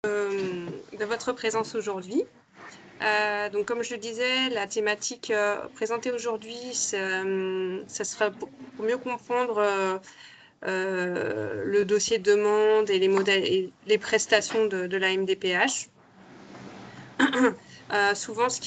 de votre présence aujourd'hui. Donc, comme je le disais, la thématique présentée aujourd'hui, ça sera pour mieux comprendre le dossier de demande et les prestations de la MDPH. Souvent, ce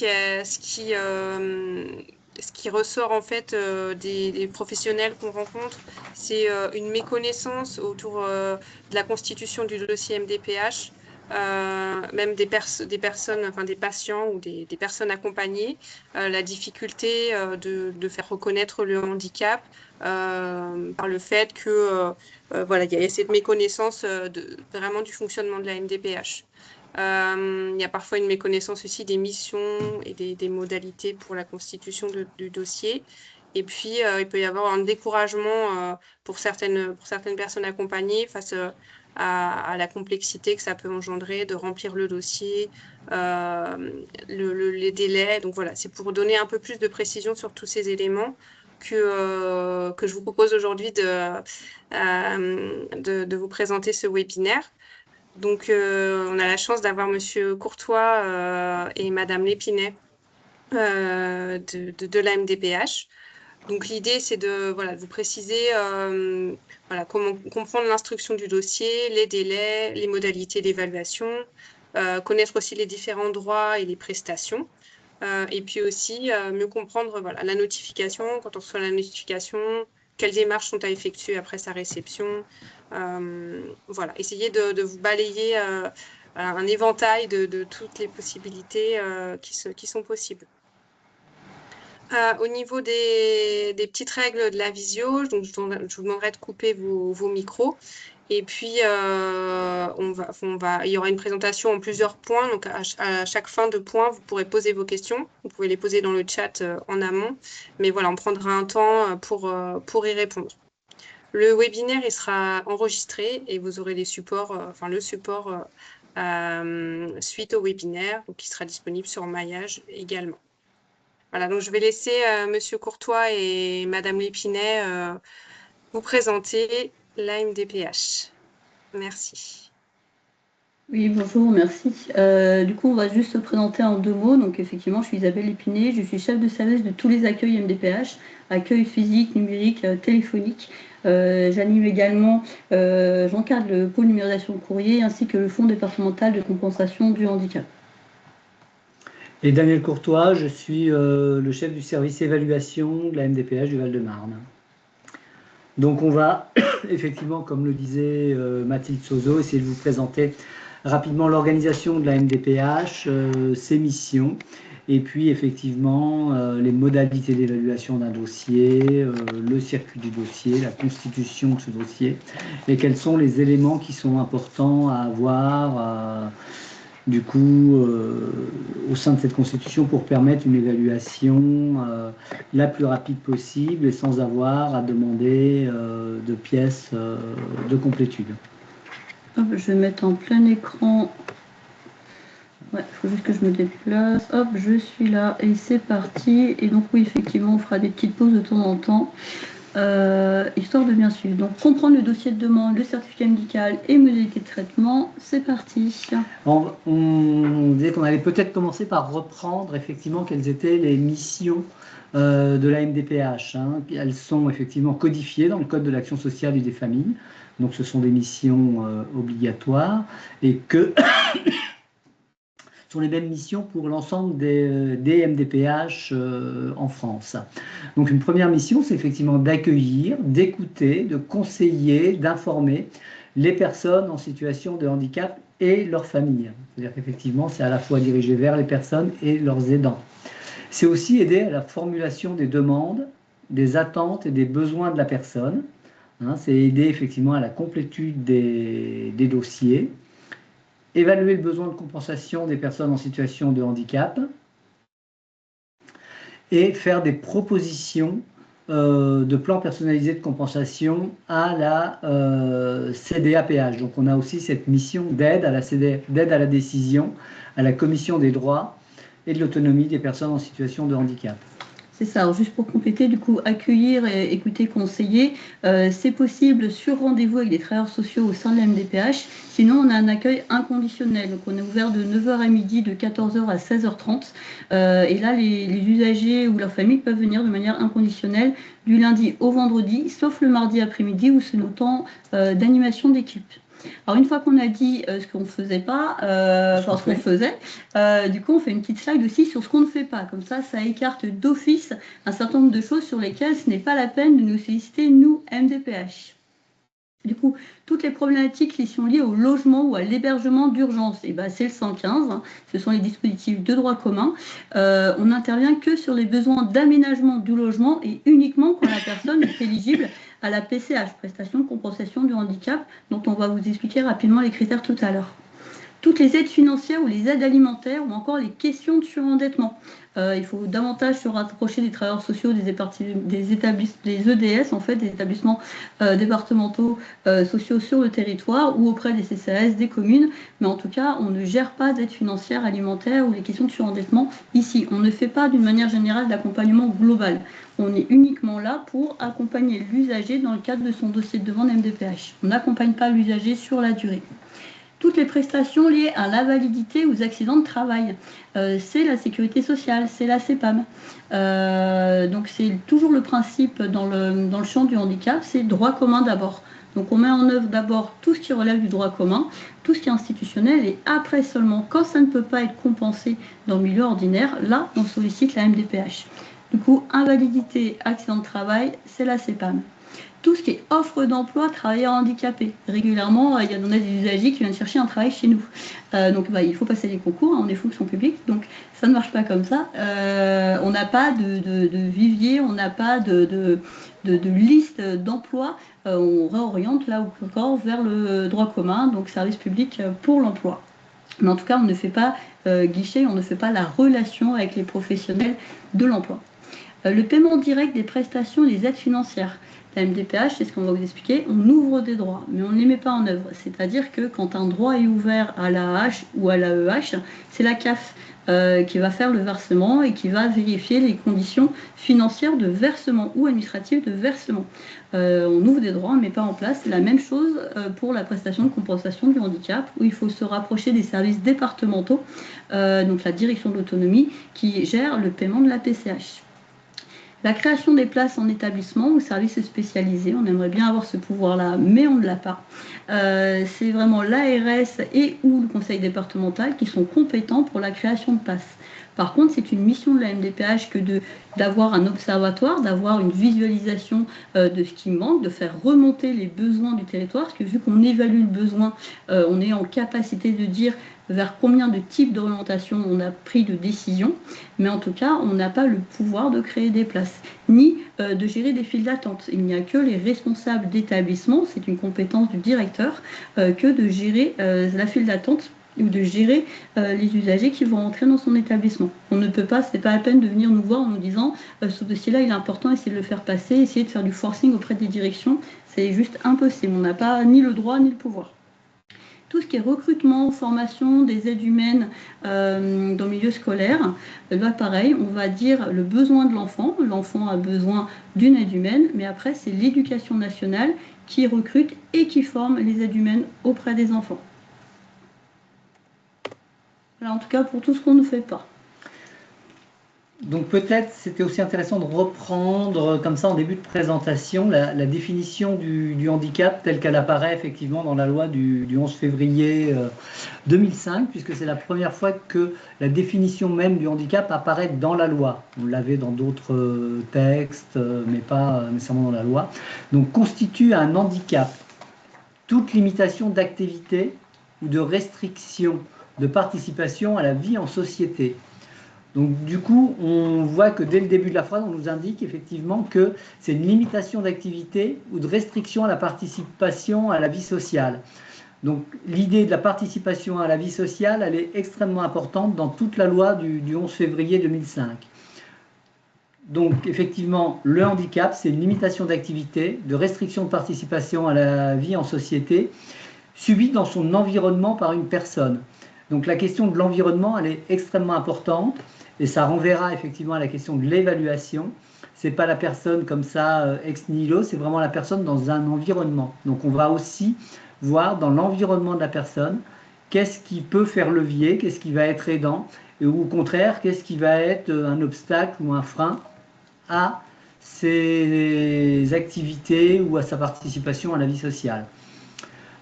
qui ressort en fait des professionnels qu'on rencontre, c'est une méconnaissance autour de la constitution du dossier MDPH, même des personnes, enfin des patients ou des personnes accompagnées, la difficulté de faire reconnaître le handicap par le fait que voilà, il y a cette méconnaissance vraiment du fonctionnement de la MDPH. Il y a parfois une méconnaissance aussi des missions et des modalités pour la constitution du dossier. Et puis, il peut y avoir un découragement pour certaines personnes accompagnées face à la complexité que ça peut engendrer de remplir le dossier, les délais. Donc voilà, c'est pour donner un peu plus de précision sur tous ces éléments que je vous propose aujourd'hui de vous présenter ce webinaire. Donc, on a la chance d'avoir Monsieur Courtois et Madame Lépinet de la MDPH. Donc, l'idée, c'est de vous préciser comment comprendre l'instruction du dossier, les délais, les modalités d'évaluation, connaître aussi les différents droits et les prestations. Et puis aussi mieux comprendre la notification, quand on reçoit la notification, quelles démarches sont à effectuer après sa réception. Essayer de vous balayer un éventail de toutes les possibilités qui sont possibles. Au niveau des petites règles de la visio, donc je vous demanderai de couper vos micros. Et puis, il y aura une présentation en plusieurs points. Donc, à chaque fin de point, vous pourrez poser vos questions. Vous pouvez les poser dans le chat en amont. Mais voilà, on prendra un temps pour y répondre. Le webinaire, il sera enregistré et vous aurez le support suite au webinaire, donc qui sera disponible sur Maillage également. Voilà, donc je vais laisser Monsieur Courtois et Madame Lépinet vous présenter la MDPH. Merci. Oui, bonjour, merci. Du coup, on va juste se présenter en 2 mots. Donc, effectivement, je suis Isabelle Lépinet, je suis chef de service de tous les accueils MDPH, accueil physique, numérique, téléphonique. J'anime également, j'encadre le pôle numérisation de courrier ainsi que le fonds départemental de compensation du handicap. Et Daniel Courtois, je suis le chef du service évaluation de la MDPH du Val-de-Marne. Donc on va, effectivement, comme le disait Mathilde Sozo, essayer de vous présenter rapidement l'organisation de la MDPH, ses missions, et puis effectivement les modalités d'évaluation d'un dossier, le circuit du dossier, la constitution de ce dossier, et quels sont les éléments qui sont importants à avoir du coup au sein de cette constitution pour permettre une évaluation la plus rapide possible et sans avoir à demander de pièces de complétude. Hop, je vais mettre en plein écran. Ouais, il faut juste que je me déplace. Hop, je suis là et c'est parti. Et donc oui, effectivement, on fera des petites pauses de temps en temps, histoire de bien suivre. Donc comprendre le dossier de demande, le certificat médical et modalité de traitement, c'est parti. On disait qu'on allait peut-être commencer par reprendre effectivement quelles étaient les missions de la MDPH. Elles sont effectivement codifiées dans le Code de l'action sociale et des familles. Donc ce sont des missions obligatoires et que sont les mêmes missions pour l'ensemble des MDPH en France. Donc une première mission, c'est effectivement d'accueillir, d'écouter, de conseiller, d'informer les personnes en situation de handicap et leurs familles. C'est-à-dire qu'effectivement, c'est à la fois dirigé vers les personnes et leurs aidants. C'est aussi aider à la formulation des demandes, des attentes et des besoins de la personne. C'est aider effectivement à la complétude des dossiers, évaluer le besoin de compensation des personnes en situation de handicap et faire des propositions de plans personnalisés de compensation à la CDAPH. Donc on a aussi cette mission d'aide à la décision, à la commission des droits et de l'autonomie des personnes en situation de handicap. C'est ça. Alors, juste pour compléter, du coup, accueillir, et écouter, conseiller, c'est possible sur rendez-vous avec des travailleurs sociaux au sein de la MDPH. Sinon, on a un accueil inconditionnel. Donc, on est ouvert de 9 h à midi, de 14 h à 16 h 30. Et là, les usagers ou leurs familles peuvent venir de manière inconditionnelle du lundi au vendredi, sauf le mardi après-midi où c'est nos temps d'animation d'équipe. Alors une fois qu'on a dit ce qu'on ne faisait pas, enfin ce qu'on faisait, du coup on fait une petite slide aussi sur ce qu'on ne fait pas. Comme ça écarte d'office un certain nombre de choses sur lesquelles ce n'est pas la peine de nous solliciter, nous, MDPH. Du coup, toutes les problématiques qui sont liées au logement ou à l'hébergement d'urgence, et ben, c'est le 115, hein, ce sont les dispositifs de droit commun. On n'intervient que sur les besoins d'aménagement du logement et uniquement quand la personne est éligible à la PCH, prestation de compensation du handicap, dont on va vous expliquer rapidement les critères tout à l'heure. Toutes les aides financières ou les aides alimentaires ou encore les questions de surendettement. Il faut davantage se rapprocher des travailleurs sociaux, des EDS, en fait, des établissements départementaux sociaux sur le territoire ou auprès des CCAS, des communes. Mais en tout cas, on ne gère pas d'aide financière, alimentaire ou les questions de surendettement ici. On ne fait pas d'une manière générale d'accompagnement global. On est uniquement là pour accompagner l'usager dans le cadre de son dossier de demande MDPH. On n'accompagne pas l'usager sur la durée. Toutes les prestations liées à l'invalidité ou aux accidents de travail, c'est la sécurité sociale, c'est la CEPAM. Donc c'est toujours le principe dans le champ du handicap, c'est droit commun d'abord. Donc on met en œuvre d'abord tout ce qui relève du droit commun, tout ce qui est institutionnel, et après seulement, quand ça ne peut pas être compensé dans le milieu ordinaire, là on sollicite la MDPH. Du coup, invalidité, accident de travail, c'est la CEPAM. Tout ce qui est offre d'emploi travailleurs handicapés. Régulièrement, il y en a des usagers qui viennent chercher un travail chez nous. Donc il faut passer les concours, hein, on est fonction publique, donc ça ne marche pas comme ça. On n'a pas de vivier, on n'a pas de liste d'emploi. On réoriente là encore vers le droit commun, donc service public pour l'emploi. Mais en tout cas, on ne fait pas guichet, on ne fait pas la relation avec les professionnels de l'emploi. Le paiement direct des prestations et des aides financières. La MDPH, c'est ce qu'on va vous expliquer, on ouvre des droits, mais on ne les met pas en œuvre. C'est-à-dire que quand un droit est ouvert à l'AAH ou à l'AEH, c'est la CAF qui va faire le versement et qui va vérifier les conditions financières de versement ou administratives de versement. On ouvre des droits, on ne met pas en place. C'est la même chose pour la prestation de compensation du handicap, où il faut se rapprocher des services départementaux, donc la direction de l'autonomie, qui gère le paiement de la PCH. La création des places en établissement ou services spécialisés, on aimerait bien avoir ce pouvoir-là, mais on ne l'a pas. C'est vraiment l'ARS et ou le conseil départemental qui sont compétents pour la création de places. Par contre, c'est une mission de la MDPH que d'avoir un observatoire, d'avoir une visualisation de ce qui manque, de faire remonter les besoins du territoire, parce que vu qu'on évalue le besoin, on est en capacité de dire vers combien de types d'orientation on a pris de décision, mais en tout cas, on n'a pas le pouvoir de créer des places, ni de gérer des files d'attente. Il n'y a que les responsables d'établissement, c'est une compétence du directeur, que de gérer la file d'attente ou de gérer les usagers qui vont entrer dans son établissement. On ne peut pas, ce n'est pas la peine de venir nous voir en nous disant ce dossier-là il est important, essayez de le faire passer, essayez de faire du forcing auprès des directions, c'est juste impossible, on n'a pas ni le droit ni le pouvoir. Tout ce qui est recrutement, formation, des aides humaines dans le milieu scolaire, là pareil, on va dire le besoin de l'enfant. L'enfant a besoin d'une aide humaine, mais après c'est l'éducation nationale qui recrute et qui forme les aides humaines auprès des enfants. Voilà, en tout cas pour tout ce qu'on ne fait pas. Donc peut-être c'était aussi intéressant de reprendre comme ça en début de présentation la définition du handicap telle qu'elle apparaît effectivement dans la loi du 11 février 2005, puisque c'est la première fois que la définition même du handicap apparaît dans la loi. On l'avait dans d'autres textes, mais pas nécessairement dans la loi. Donc constitue un handicap toute limitation d'activité ou de restriction de participation à la vie en société. Donc du coup, on voit que dès le début de la phrase, on nous indique effectivement que c'est une limitation d'activité ou de restriction à la participation à la vie sociale. Donc l'idée de la participation à la vie sociale, elle est extrêmement importante dans toute la loi du 11 février 2005. Donc effectivement, le handicap, c'est une limitation d'activité, de restriction de participation à la vie en société, subie dans son environnement par une personne. Donc la question de l'environnement, elle est extrêmement importante. et ça renverra effectivement à la question de l'évaluation. C'est pas la personne comme ça ex nihilo, c'est vraiment la personne dans un environnement. Donc on va aussi voir dans l'environnement de la personne qu'est-ce qui peut faire levier, qu'est-ce qui va être aidant, et au contraire, qu'est-ce qui va être un obstacle ou un frein à ses activités ou à sa participation à la vie sociale.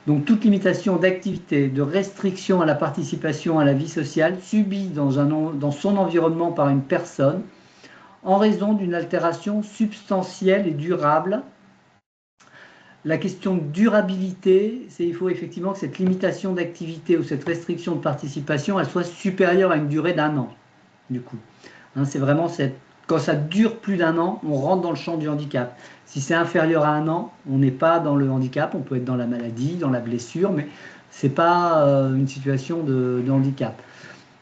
Donc toute limitation d'activité, de restriction à la participation à la vie sociale subie dans son environnement par une personne en raison d'une altération substantielle et durable. La question de durabilité, il faut effectivement que cette limitation d'activité ou cette restriction de participation, elle soit supérieure à une durée d'1 an, du coup. Hein, c'est vraiment quand ça dure plus d'1 an, on rentre dans le champ du handicap. Si c'est inférieur à 1 an, on n'est pas dans le handicap, on peut être dans la maladie, dans la blessure, mais ce n'est pas une situation de handicap.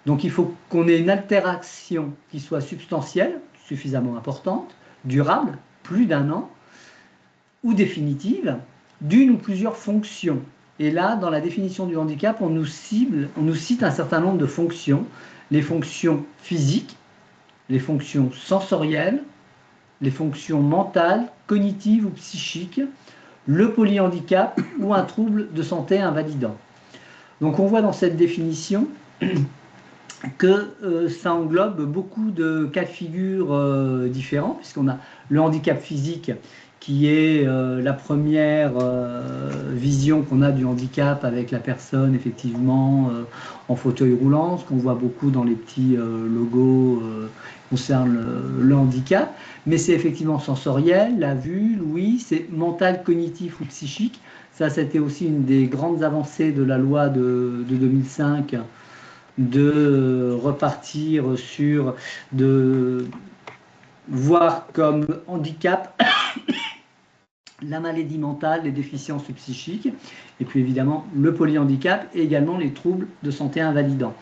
Donc il faut qu'on ait une altération qui soit substantielle, suffisamment importante, durable, plus d'1 an, ou définitive, d'une ou plusieurs fonctions. Et là, dans la définition du handicap, on nous cite un certain nombre de fonctions, les fonctions physiques, les fonctions sensorielles, les fonctions mentales, cognitives ou psychiques, le polyhandicap ou un trouble de santé invalidant. Donc on voit dans cette définition que ça englobe beaucoup de cas de figure différents, puisqu'on a le handicap physique qui est la première vision qu'on a du handicap avec la personne effectivement en fauteuil roulant, ce qu'on voit beaucoup dans les petits logos concerne le handicap, mais c'est effectivement sensoriel, la vue, l'ouïe, c'est mental, cognitif ou psychique. Ça, c'était aussi une des grandes avancées de la loi de 2005, de repartir sur, de voir comme handicap la maladie mentale, les déficiences psychiques, et puis évidemment le polyhandicap et également les troubles de santé invalidants.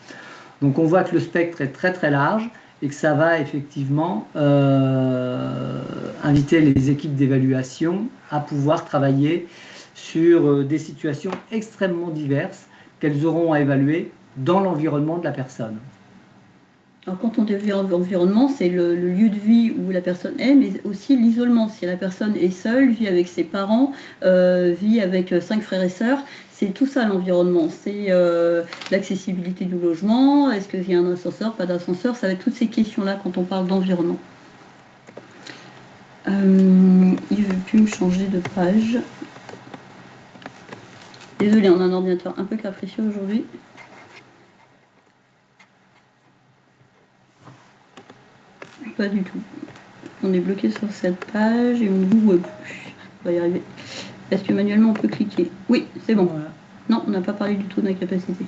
Donc on voit que le spectre est très très large et que ça va effectivement inviter les équipes d'évaluation à pouvoir travailler sur des situations extrêmement diverses qu'elles auront à évaluer dans l'environnement de la personne. Alors quand on dit environnement, c'est le lieu de vie où la personne est, mais aussi l'isolement. Si la personne est seule, vit avec ses parents, vit avec 5 frères et sœurs, c'est tout ça l'environnement. C'est l'accessibilité du logement, est-ce qu'il y a un ascenseur, pas d'ascenseur, ça va être toutes ces questions-là quand on parle d'environnement. Il ne veut plus me changer de page. Désolée, on a un ordinateur un peu capricieux aujourd'hui. Pas du tout. On est bloqué sur cette page et on ne voit plus. On va y arriver. Est-ce que manuellement on peut cliquer? Oui, c'est bon. Voilà. Non, on n'a pas parlé du tout d'incapacité.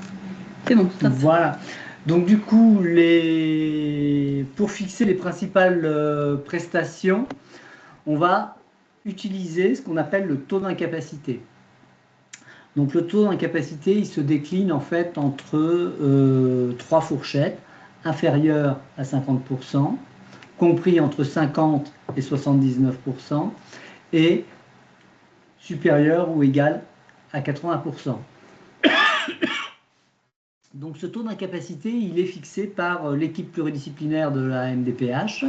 C'est bon, stop. Voilà. Donc du coup, pour fixer les principales prestations, on va utiliser ce qu'on appelle le taux d'incapacité. Donc le taux d'incapacité, il se décline en fait entre 3 fourchettes, inférieures à 50%, compris entre 50 et 79%, et supérieur ou égal à 80%. Donc ce taux d'incapacité, il est fixé par l'équipe pluridisciplinaire de la MDPH.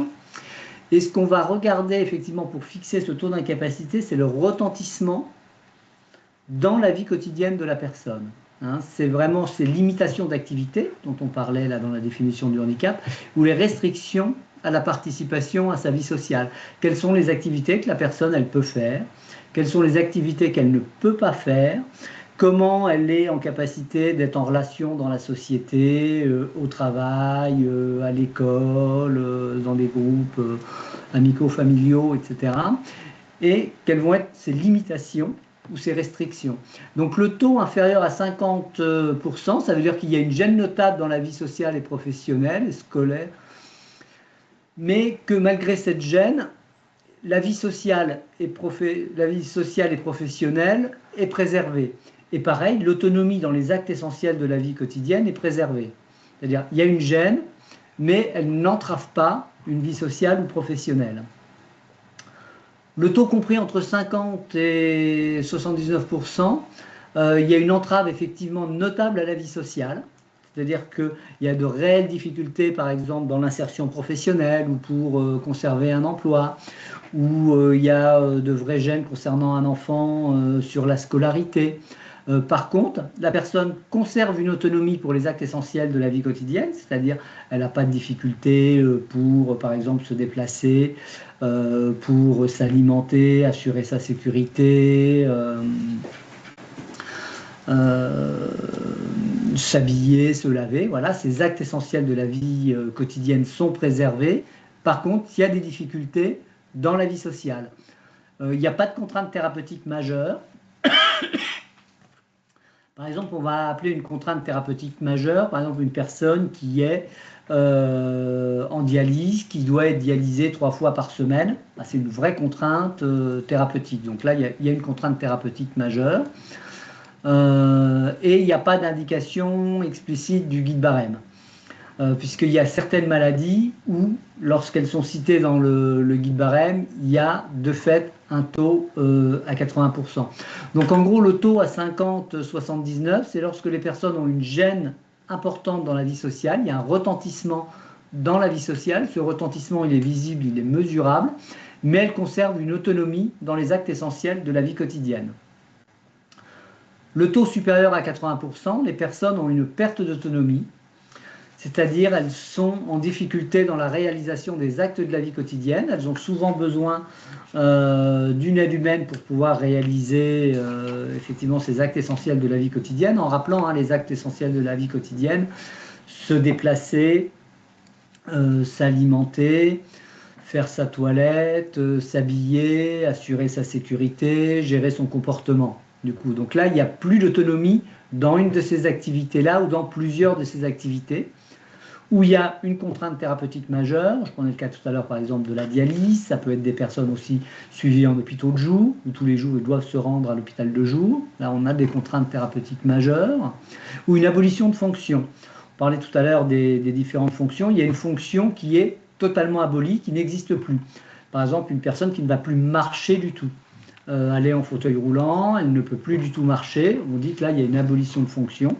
Et ce qu'on va regarder effectivement pour fixer ce taux d'incapacité, c'est le retentissement dans la vie quotidienne de la personne. Hein, c'est vraiment ces limitations d'activité dont on parlait là dans la définition du handicap, ou les restrictions à la participation à sa vie sociale. Quelles sont les activités que la personne elle peut faire? Quelles sont les activités qu'elle ne peut pas faire? Comment elle est en capacité d'être en relation dans la société, au travail, à l'école, dans des groupes amicaux, familiaux, etc. Et quelles vont être ses limitations ou ses restrictions. Donc le taux inférieur à 50%, ça veut dire qu'il y a une gêne notable dans la vie sociale et professionnelle et scolaire, mais que malgré cette gêne, la vie sociale et professionnelle est préservée. Et pareil, l'autonomie dans les actes essentiels de la vie quotidienne est préservée. C'est-à-dire il y a une gêne, mais elle n'entrave pas une vie sociale ou professionnelle. Le taux compris entre 50 et 79%, il y a une entrave effectivement notable à la vie sociale. c'est-à-dire qu'il y a de réelles difficultés, par exemple, dans l'insertion professionnelle ou pour conserver un emploi, ou il y a de vrais gènes concernant un enfant sur la scolarité. Par contre, la personne conserve une autonomie pour les actes essentiels de la vie quotidienne, c'est-à-dire elle n'a pas de difficulté pour, par exemple, se déplacer, pour s'alimenter, assurer sa sécurité, s'habiller, se laver. Voilà, ces actes essentiels de la vie quotidienne sont préservés. Par contre, il y a des difficultés dans la vie sociale. Il n'y a pas de contrainte thérapeutique majeure. Par exemple, on va appeler une contrainte thérapeutique majeure, par exemple, une personne qui est en dialyse, qui doit être dialysée 3 fois par semaine. C'est une vraie contrainte thérapeutique. Donc là, il y a une contrainte thérapeutique majeure. Et il n'y a pas d'indication explicite du guide barème. Puisqu'il y a certaines maladies où, lorsqu'elles sont citées dans le guide barème, il y a de fait un taux à 80%. Donc en gros, le taux à 50-79, c'est lorsque les personnes ont une gêne importante dans la vie sociale, il y a un retentissement dans la vie sociale, ce retentissement il est visible, il est mesurable, mais elles conservent une autonomie dans les actes essentiels de la vie quotidienne. Le taux supérieur à 80%, les personnes ont une perte d'autonomie, c'est-à-dire elles sont en difficulté dans la réalisation des actes de la vie quotidienne. Elles ont souvent besoin d'une aide humaine pour pouvoir réaliser effectivement ces actes essentiels de la vie quotidienne, en rappelant les actes essentiels de la vie quotidienne, se déplacer, s'alimenter, faire sa toilette, s'habiller, assurer sa sécurité, gérer son comportement. Du coup, donc là, il n'y a plus d'autonomie dans une de ces activités-là ou dans plusieurs de ces activités, où il y a une contrainte thérapeutique majeure. Je prenais le cas tout à l'heure, par exemple, de la dialyse. Ça peut être des personnes aussi suivies en hôpitaux de jour, où tous les jours, ils doivent se rendre à l'hôpital de jour. Là, on a des contraintes thérapeutiques majeures. Ou une abolition de fonction. On parlait tout à l'heure des différentes fonctions. Il y a une fonction qui est totalement abolie, qui n'existe plus. Par exemple, une personne qui ne va plus marcher du tout. Elle est en fauteuil roulant, elle ne peut plus du tout marcher. On dit que là, il y a une abolition de fonction.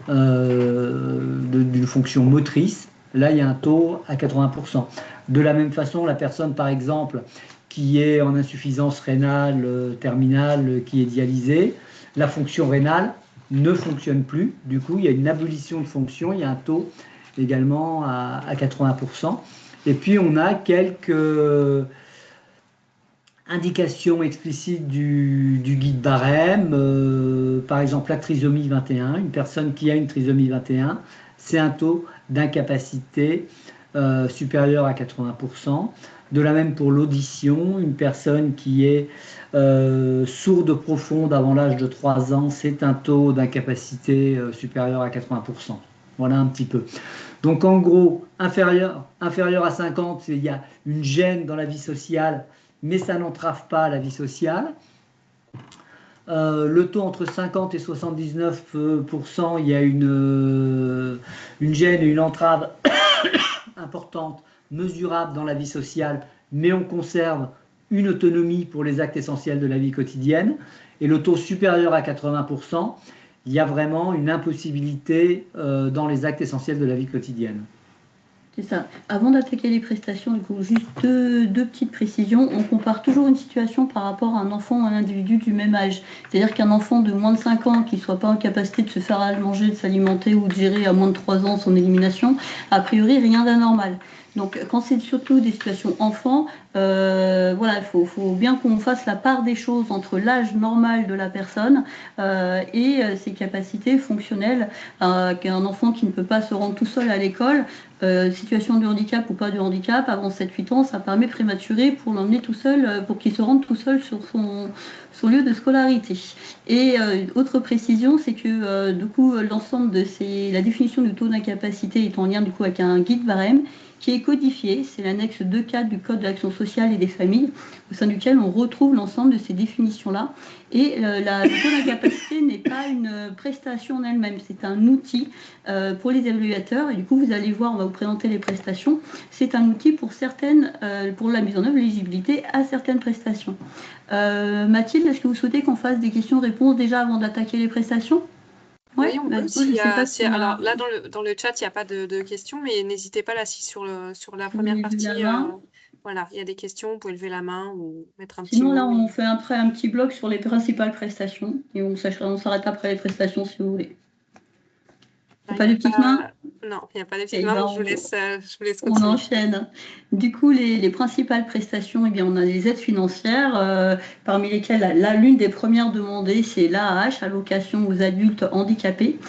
D'une fonction motrice, là il y a un taux à 80%. De la même façon, la personne par exemple qui est en insuffisance rénale terminale, qui est dialysée, la fonction rénale ne fonctionne plus, du coup il y a une abolition de fonction, il y a un taux également à 80%. Et puis on a quelques indication explicite du guide barème, par exemple la trisomie 21, une personne qui a une trisomie 21, c'est un taux d'incapacité supérieur à 80%. De la même pour l'audition, une personne qui est sourde profonde avant l'âge de 3 ans, c'est un taux d'incapacité supérieur à 80%. Voilà un petit peu. Donc en gros, inférieur à 50, il y a une gêne dans la vie sociale, mais ça n'entrave pas la vie sociale. Le taux entre 50 et 79%, il y a une gêne et une entrave importante, mesurable dans la vie sociale, mais on conserve une autonomie pour les actes essentiels de la vie quotidienne. Et le taux supérieur à 80%, il y a vraiment une impossibilité dans les actes essentiels de la vie quotidienne. C'est ça. Avant d'attaquer les prestations, du coup, juste deux petites précisions. On compare toujours une situation par rapport à un enfant ou un individu du même âge. C'est-à-dire qu'un enfant de moins de 5 ans qui ne soit pas en capacité de se faire à manger, de s'alimenter ou de gérer à moins de 3 ans son élimination, a priori rien d'anormal. Donc quand c'est surtout des situations enfants, voilà, il faut bien qu'on fasse la part des choses entre l'âge normal de la personne et ses capacités fonctionnelles. Qu'un enfant qui ne peut pas se rendre tout seul à l'école, situation de handicap ou pas de handicap, avant 7-8 ans, ça permet prématuré pour l'emmener tout seul, pour qu'il se rende tout seul sur son lieu de scolarité. Et autre précision, c'est que du coup, l'ensemble de la définition du taux d'incapacité est en lien du coup avec un guide barème qui est codifié, c'est l'annexe 2.4 du Code de l'action sociale et des familles, au sein duquel on retrouve l'ensemble de ces définitions-là. Et le taux d'incapacité n'est pas une prestation en elle-même, c'est un outil pour les évaluateurs. Et du coup, vous allez voir, on va vous présenter les prestations. C'est un outil pour pour la mise en œuvre, l'éligibilité à certaines prestations. Mathilde, est-ce que vous souhaitez qu'on fasse des questions-réponses déjà avant d'attaquer les prestations ? Ouais, Oui, on bah, peut. du coup, je sais pas si on Alors a là, dans le chat, il n'y a pas de questions, mais n'hésitez pas là, si sur la première levé la partie, main. voilà, il y a des questions, vous pouvez lever la main ou mettre un petit Sinon, là, mot. on fait après un petit bloc sur les principales prestations et on s'arrête après les prestations si vous voulez. Là, Pas de petites mains? Non, il n'y a pas de petites Eh mains, ben, donc je vous laisse on continuer. enchaîne. Du coup, les principales prestations, eh bien, on a les aides financières, parmi lesquelles l'une des premières demandées, c'est l'AAH, allocation aux adultes handicapés.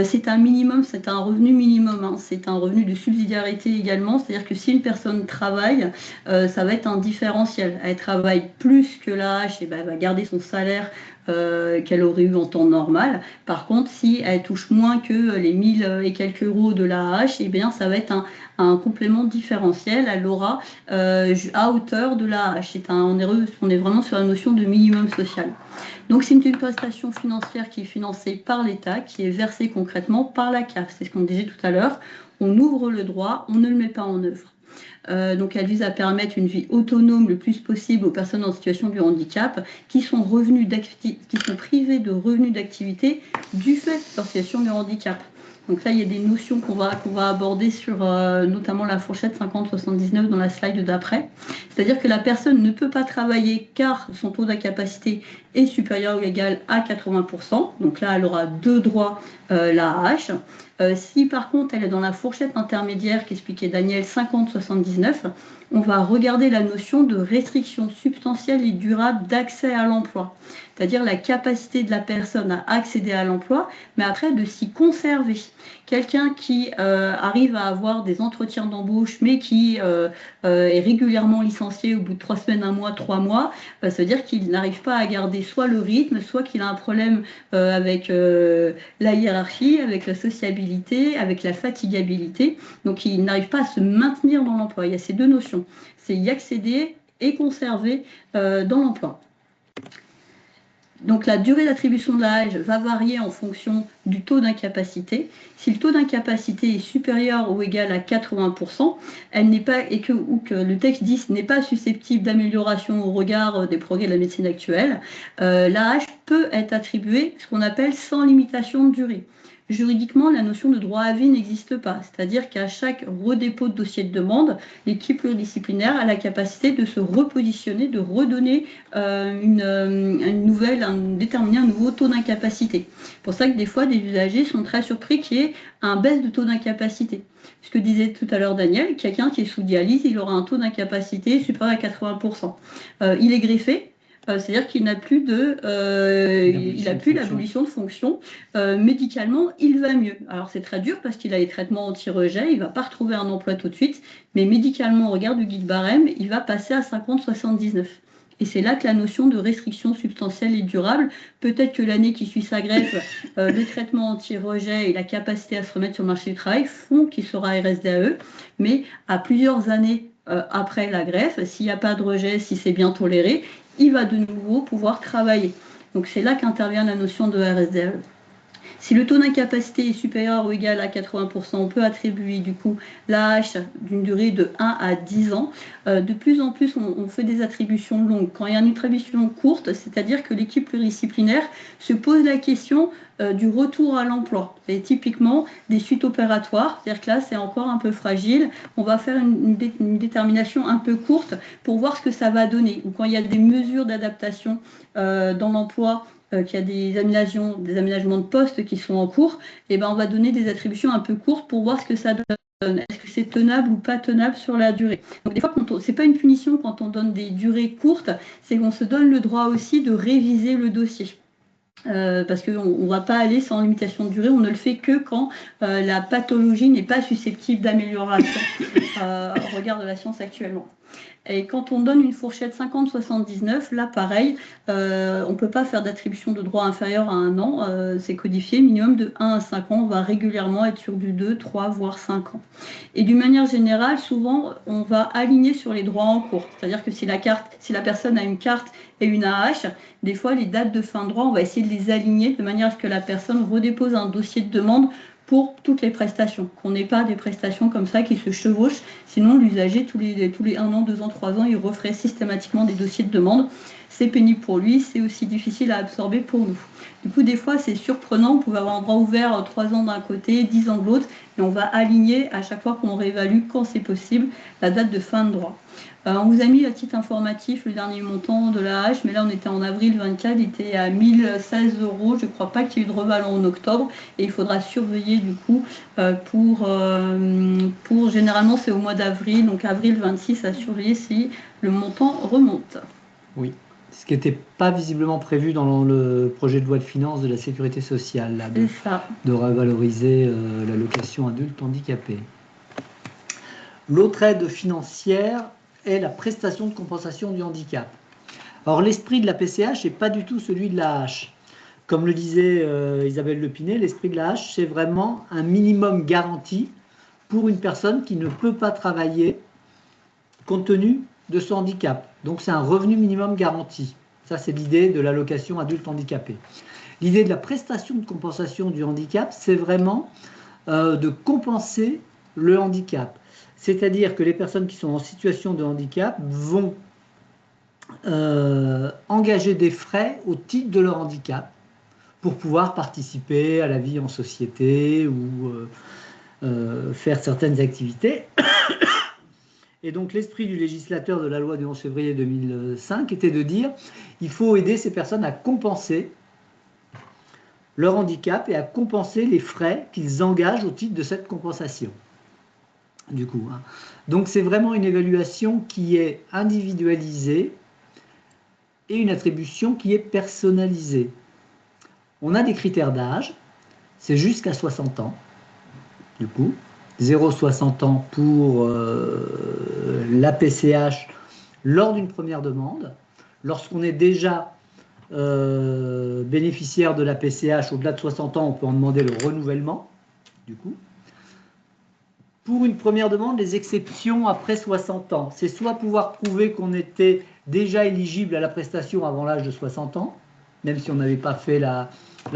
C'est un minimum, c'est un revenu minimum, hein. C'est un revenu de subsidiarité également, c'est-à-dire que si une personne travaille, ça va être un différentiel. Elle travaille plus que l'AAH, et ben, elle va garder son salaire qu'elle aurait eu en temps normal. Par contre, si elle touche moins que les 1000 et quelques euros de l'AAH, eh bien, ça va être un complément différentiel. Elle aura à hauteur de l'AAH. On est vraiment sur la notion de minimum social. Donc, c'est une prestation financière qui est financée par l'État, qui est versée concrètement par la CAF. C'est ce qu'on disait tout à l'heure. On ouvre le droit, on ne le met pas en œuvre. Donc elle vise à permettre une vie autonome le plus possible aux personnes en situation de handicap qui sont privées de revenus d'activité du fait de leur situation de handicap. Donc là, il y a des notions qu'on va aborder sur notamment la fourchette 50-79 dans la slide d'après. C'est-à-dire que la personne ne peut pas travailler car son taux d'incapacité est supérieur ou égal à 80%. Donc là, elle aura deux droits, l'AAH. Si par contre elle est dans la fourchette intermédiaire qu'expliquait Daniel 50-79, on va regarder la notion de restriction substantielle et durable d'accès à l'emploi, c'est-à-dire la capacité de la personne à accéder à l'emploi, mais après de s'y conserver. Quelqu'un qui arrive à avoir des entretiens d'embauche, mais qui est régulièrement licencié au bout de 3 semaines, 1 mois, 3 mois, ça veut dire qu'il n'arrive pas à garder soit le rythme, soit qu'il a un problème avec la hiérarchie, avec la sociabilité, avec la fatigabilité. Donc, il n'arrive pas à se maintenir dans l'emploi. Il y a ces deux notions. C'est y accéder et conserver dans l'emploi. Donc la durée d'attribution de l'AAH va varier en fonction du taux d'incapacité. Si le taux d'incapacité est supérieur ou égal à 80%, elle n'est pas, ou que le texte dit n'est pas susceptible d'amélioration au regard des progrès de la médecine actuelle, l'AAH peut être attribuée ce qu'on appelle sans limitation de durée. Juridiquement, la notion de droit à vie n'existe pas, c'est-à-dire qu'à chaque redépôt de dossier de demande, l'équipe pluridisciplinaire a la capacité de se repositionner, de redonner déterminer un nouveau taux d'incapacité. C'est pour ça que des fois, des usagers sont très surpris qu'il y ait un baisse de taux d'incapacité. Ce que disait tout à l'heure Daniel, quelqu'un qui est sous dialyse, il aura un taux d'incapacité supérieur à 80%. Il est greffé, c'est-à-dire qu'il n'a plus l'abolition de fonction. Médicalement, il va mieux. Alors c'est très dur parce qu'il a les traitements anti-rejet, il ne va pas retrouver un emploi tout de suite, mais médicalement, au regard du guide barème, il va passer à 50-79. Et c'est là que la notion de restriction substantielle et durable, peut-être que l'année qui suit sa greffe, le traitement anti-rejet et la capacité à se remettre sur le marché du travail font qu'il sera RSDAE, mais à plusieurs années après la greffe, s'il n'y a pas de rejet, si c'est bien toléré, il va de nouveau pouvoir travailler. Donc c'est là qu'intervient la notion de RSDAE. Si le taux d'incapacité est supérieur ou égal à 80%, on peut attribuer du coup l'AAH d'une durée de 1 à 10 ans. De plus en plus, on fait des attributions longues. Quand il y a une attribution courte, c'est-à-dire que l'équipe pluridisciplinaire se pose la question du retour à l'emploi. C'est typiquement des suites opératoires, c'est-à-dire que là, c'est encore un peu fragile. On va faire une détermination un peu courte pour voir ce que ça va donner. Ou quand il y a des mesures d'adaptation dans l'emploi, qu'il y a des aménagements de postes qui sont en cours, et ben on va donner des attributions un peu courtes pour voir ce que ça donne. Est-ce que c'est tenable ou pas tenable sur la durée? Donc des fois, c'est pas une punition quand on donne des durées courtes, c'est qu'on se donne le droit aussi de réviser le dossier. Parce qu'on ne va pas aller sans limitation de durée, on ne le fait que quand la pathologie n'est pas susceptible d'amélioration au regard de la science actuellement. Et quand on donne une fourchette 50-79, là pareil, on ne peut pas faire d'attribution de droit inférieur à 1 an, c'est codifié, minimum de 1 à 5 ans, on va régulièrement être sur du 2, 3, voire 5 ans. Et d'une manière générale, souvent, on va aligner sur les droits en cours, c'est-à-dire que si la personne a une carte et une AH, des fois les dates de fin de droit, on va essayer de les aligner de manière à ce que la personne redépose un dossier de demande pour toutes les prestations, qu'on n'ait pas des prestations comme ça qui se chevauchent, sinon l'usager tous les 1 an, 2 ans, 3 ans, il referait systématiquement des dossiers de demande. c'est pénible pour lui, c'est aussi difficile à absorber pour nous. Du coup, des fois, c'est surprenant. On pouvait avoir un droit ouvert 3 ans d'un côté, 10 ans de l'autre, et on va aligner à chaque fois qu'on réévalue, quand c'est possible, la date de fin de droit. On vous a mis à titre informatif le dernier montant de la hache, mais là on était en avril 24, il était à 1016 €. Je ne crois pas qu'il y ait eu de revallon en octobre, et il faudra surveiller du coup pour généralement c'est au mois d'avril, donc avril 26 à surveiller si le montant remonte. Oui, ce qui n'était pas visiblement prévu dans le projet de loi de finances de la sécurité sociale, là, de revaloriser l'allocation adulte handicapé. L'autre aide financière est la prestation de compensation du handicap. Or, l'esprit de la PCH n'est pas du tout celui de la hache. Comme le disait Isabelle Lepinet, l'esprit de la hache, c'est vraiment un minimum garanti pour une personne qui ne peut pas travailler compte tenu de son handicap. Donc, c'est un revenu minimum garanti. Ça, c'est l'idée de l'allocation adulte handicapé. L'idée de la prestation de compensation du handicap, c'est vraiment de compenser le handicap. C'est-à-dire que les personnes qui sont en situation de handicap vont engager des frais au titre de leur handicap pour pouvoir participer à la vie en société ou faire certaines activités. Et donc l'esprit du législateur de la loi du 11 février 2005 était de dire il faut aider ces personnes à compenser leur handicap et à compenser les frais qu'ils engagent au titre de cette compensation. Du coup, hein. Donc c'est vraiment une évaluation qui est individualisée et une attribution qui est personnalisée. On a des critères d'âge, c'est jusqu'à 60 ans, du coup, 0,60 ans pour la PCH lors d'une première demande. Lorsqu'on est déjà bénéficiaire de la PCH au-delà de 60 ans, on peut en demander le renouvellement, du coup. Pour une première demande, les exceptions après 60 ans, c'est soit pouvoir prouver qu'on était déjà éligible à la prestation avant l'âge de 60 ans, même si on n'avait pas fait la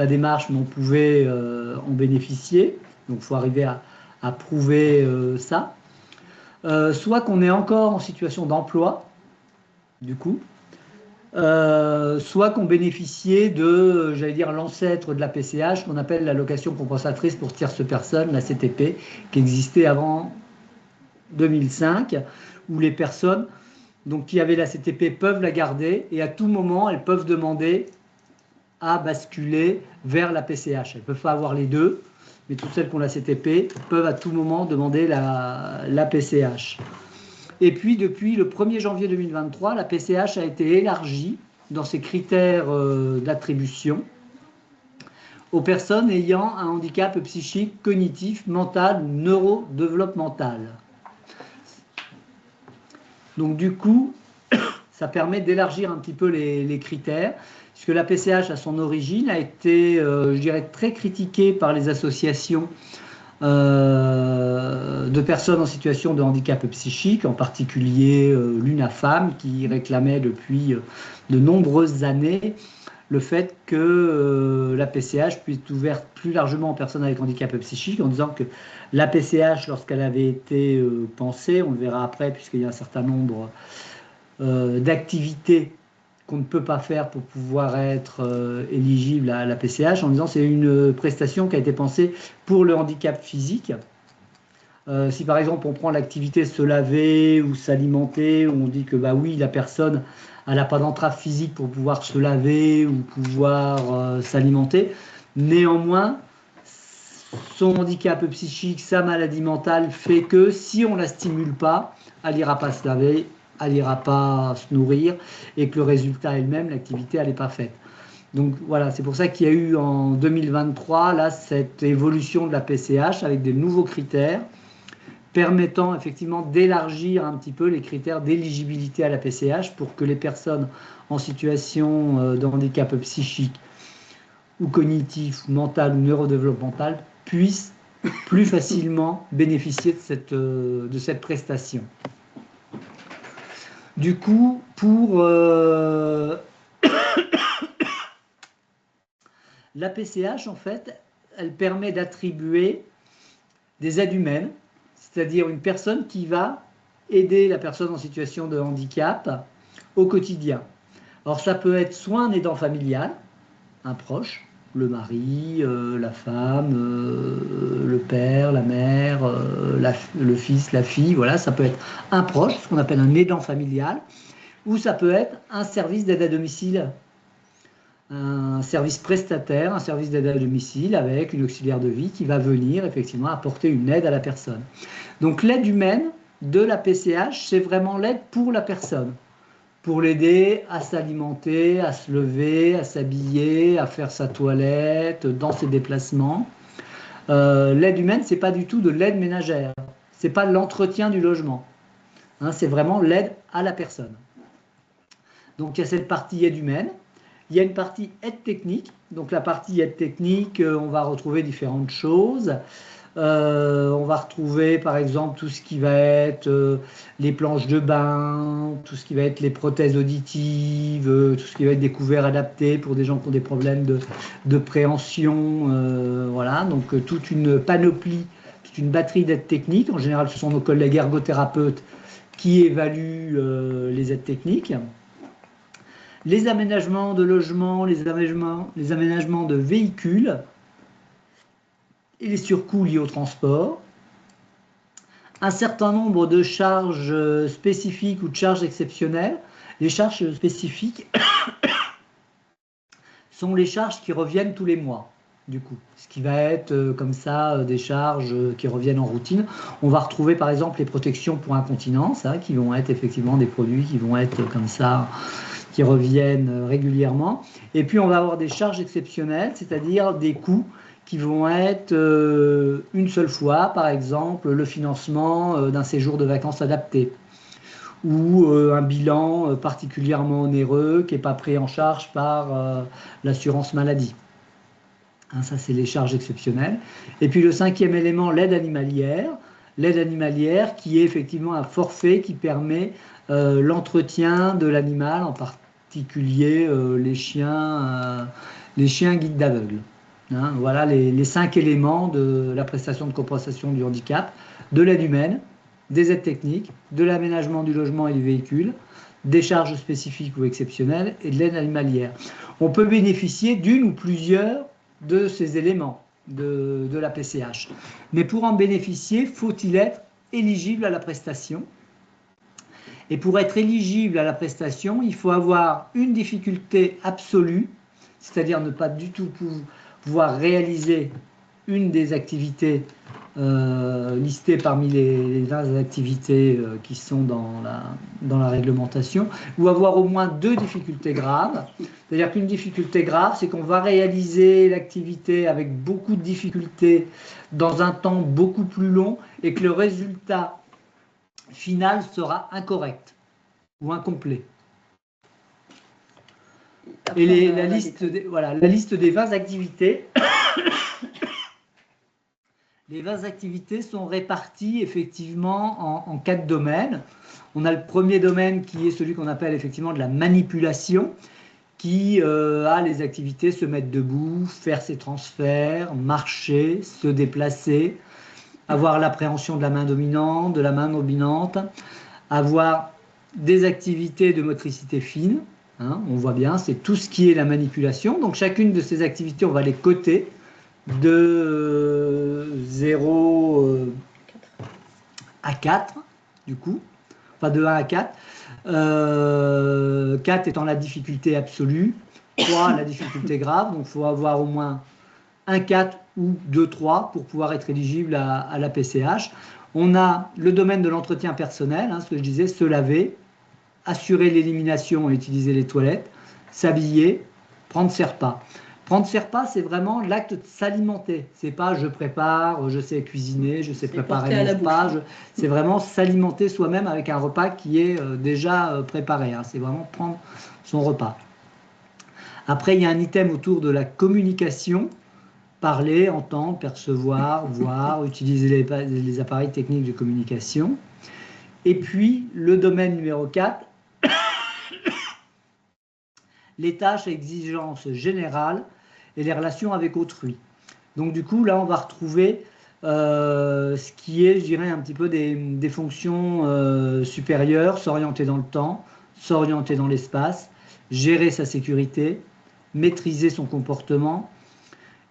démarche, mais on pouvait en bénéficier. Donc il faut arriver à prouver ça. Soit qu'on est encore en situation d'emploi, du coup, soit qu'on bénéficiait de, j'allais dire, l'ancêtre de la PCH, qu'on appelle l'allocation compensatrice pour tierces personnes, la CTP, qui existait avant 2005, où les personnes donc, qui avaient la CTP peuvent la garder et à tout moment, elles peuvent demander à basculer vers la PCH. Elles ne peuvent pas avoir les deux, mais toutes celles qui ont la CTP peuvent à tout moment demander la PCH. Et puis, depuis le 1er janvier 2023, la PCH a été élargie dans ses critères d'attribution aux personnes ayant un handicap psychique, cognitif, mental ou neurodéveloppemental. Donc, du coup, ça permet d'élargir un petit peu les critères, puisque la PCH, à son origine, a été, je dirais, très critiquée par les associations de personnes en situation de handicap psychique, en particulier l'UNAFAM, qui réclamait depuis de nombreuses années le fait que la PCH puisse être ouverte plus largement aux personnes avec handicap psychique, en disant que la PCH, lorsqu'elle avait été pensée, on le verra après, puisqu'il y a un certain nombre d'activités qu'on ne peut pas faire pour pouvoir être éligible à la PCH, en disant que c'est une prestation qui a été pensée pour le handicap physique. Si par exemple on prend l'activité se laver ou s'alimenter, où on dit que bah oui, la personne elle n'a pas d'entrave physique pour pouvoir se laver ou pouvoir s'alimenter, néanmoins son handicap psychique, sa maladie mentale fait que si on ne la stimule pas, elle n'ira pas se laver, elle n'ira pas se nourrir, et que le résultat est le même, l'activité elle n'est pas faite. Donc voilà, c'est pour ça qu'il y a eu en 2023 là, cette évolution de la PCH avec des nouveaux critères permettant effectivement d'élargir un petit peu les critères d'éligibilité à la PCH pour que les personnes en situation de handicap psychique ou cognitif, mental ou neurodéveloppemental puissent plus facilement bénéficier de cette prestation. Du coup, pour la PCH, en fait, elle permet d'attribuer des aides humaines, c'est-à-dire une personne qui va aider la personne en situation de handicap au quotidien. Alors ça peut être soit un aidant familial, un proche, le mari, la femme, le père, la mère, le fils, la fille, voilà, ça peut être un proche, ce qu'on appelle un aidant familial, ou ça peut être un service d'aide à domicile, un service prestataire, un service d'aide à domicile avec une auxiliaire de vie qui va venir effectivement apporter une aide à la personne. Donc l'aide humaine de la PCH, c'est vraiment l'aide pour la personne, pour l'aider à s'alimenter, à se lever, à s'habiller, à faire sa toilette, dans ses déplacements. L'aide humaine, c'est pas du tout de l'aide ménagère, c'est pas l'entretien du logement, hein, c'est vraiment l'aide à la personne. Donc il y a cette partie aide humaine. Il y a une partie aide technique. Donc la partie aide technique, on va retrouver différentes choses. On va retrouver par exemple tout ce qui va être les planches de bain, tout ce qui va être les prothèses auditives, tout ce qui va être des couverts adaptés pour des gens qui ont des problèmes de préhension. Voilà, donc toute une panoplie, toute une batterie d'aides techniques. En général, ce sont nos collègues ergothérapeutes qui évaluent les aides techniques. Les aménagements de logements, les aménagements de véhicules et les surcoûts liés au transport. Un certain nombre de charges spécifiques ou de charges exceptionnelles. Les charges spécifiques sont les charges qui reviennent tous les mois, du coup. Ce qui va être comme ça des charges qui reviennent en routine. On va retrouver par exemple les protections pour incontinence, hein, qui vont être effectivement des produits qui vont être comme ça, qui reviennent régulièrement. Et puis on va avoir des charges exceptionnelles, c'est-à-dire des coûts qui vont être une seule fois, par exemple le financement d'un séjour de vacances adapté, ou un bilan particulièrement onéreux qui n'est pas pris en charge par l'assurance maladie. Hein, ça, c'est les charges exceptionnelles. Et puis le cinquième élément, l'aide animalière. L'aide animalière qui est effectivement un forfait qui permet l'entretien de l'animal, en particulier les chiens guides d'aveugle. Hein, voilà les 5 éléments de la prestation de compensation du handicap, de l'aide humaine, des aides techniques, de l'aménagement du logement et du véhicule, des charges spécifiques ou exceptionnelles et de l'aide animalière. On peut bénéficier d'une ou plusieurs de ces éléments de la PCH. Mais pour en bénéficier, faut-il être éligible à la prestation? Et pour être éligible à la prestation, il faut avoir une difficulté absolue, c'est-à-dire ne pas du tout pouvoir réaliser une des activités listées parmi les 20 activités qui sont dans la réglementation, ou avoir au moins 2 difficultés graves. C'est-à-dire qu'une difficulté grave, c'est qu'on va réaliser l'activité avec beaucoup de difficultés dans un temps beaucoup plus long et que le résultat final sera incorrect ou incomplet. Et la liste des 20 activités, les 20 activités sont réparties effectivement en 4 domaines. On a le premier domaine qui est celui qu'on appelle effectivement de la manipulation, qui a les activités se mettre debout, faire ses transferts, marcher, se déplacer, avoir l'appréhension de la main dominante, de la main non dominante, avoir des activités de motricité fine, hein, on voit bien, c'est tout ce qui est la manipulation. Donc chacune de ces activités, on va les coter de 0 à 4, du coup, enfin de 1 à 4. 4 étant la difficulté absolue, 3 la difficulté grave, donc il faut avoir au moins un 4 ou 2, 3 pour pouvoir être éligible à la PCH. On a le domaine de l'entretien personnel, hein, ce que je disais, se laver, assurer l'élimination et utiliser les toilettes, s'habiller, prendre ses repas. Prendre ses repas, c'est vraiment l'acte de s'alimenter. C'est pas je prépare, je sais cuisiner, je sais préparer mon repas. C'est vraiment s'alimenter soi-même avec un repas qui est déjà préparé. Hein. C'est vraiment prendre son repas. Après, il y a un item autour de la communication. Parler, entendre, percevoir, voir, utiliser les appareils techniques de communication. Et puis, le domaine numéro 4, les tâches à exigence générale et les relations avec autrui. Donc du coup, là, on va retrouver ce qui est, je dirais, un petit peu des fonctions supérieures, s'orienter dans le temps, s'orienter dans l'espace, gérer sa sécurité, maîtriser son comportement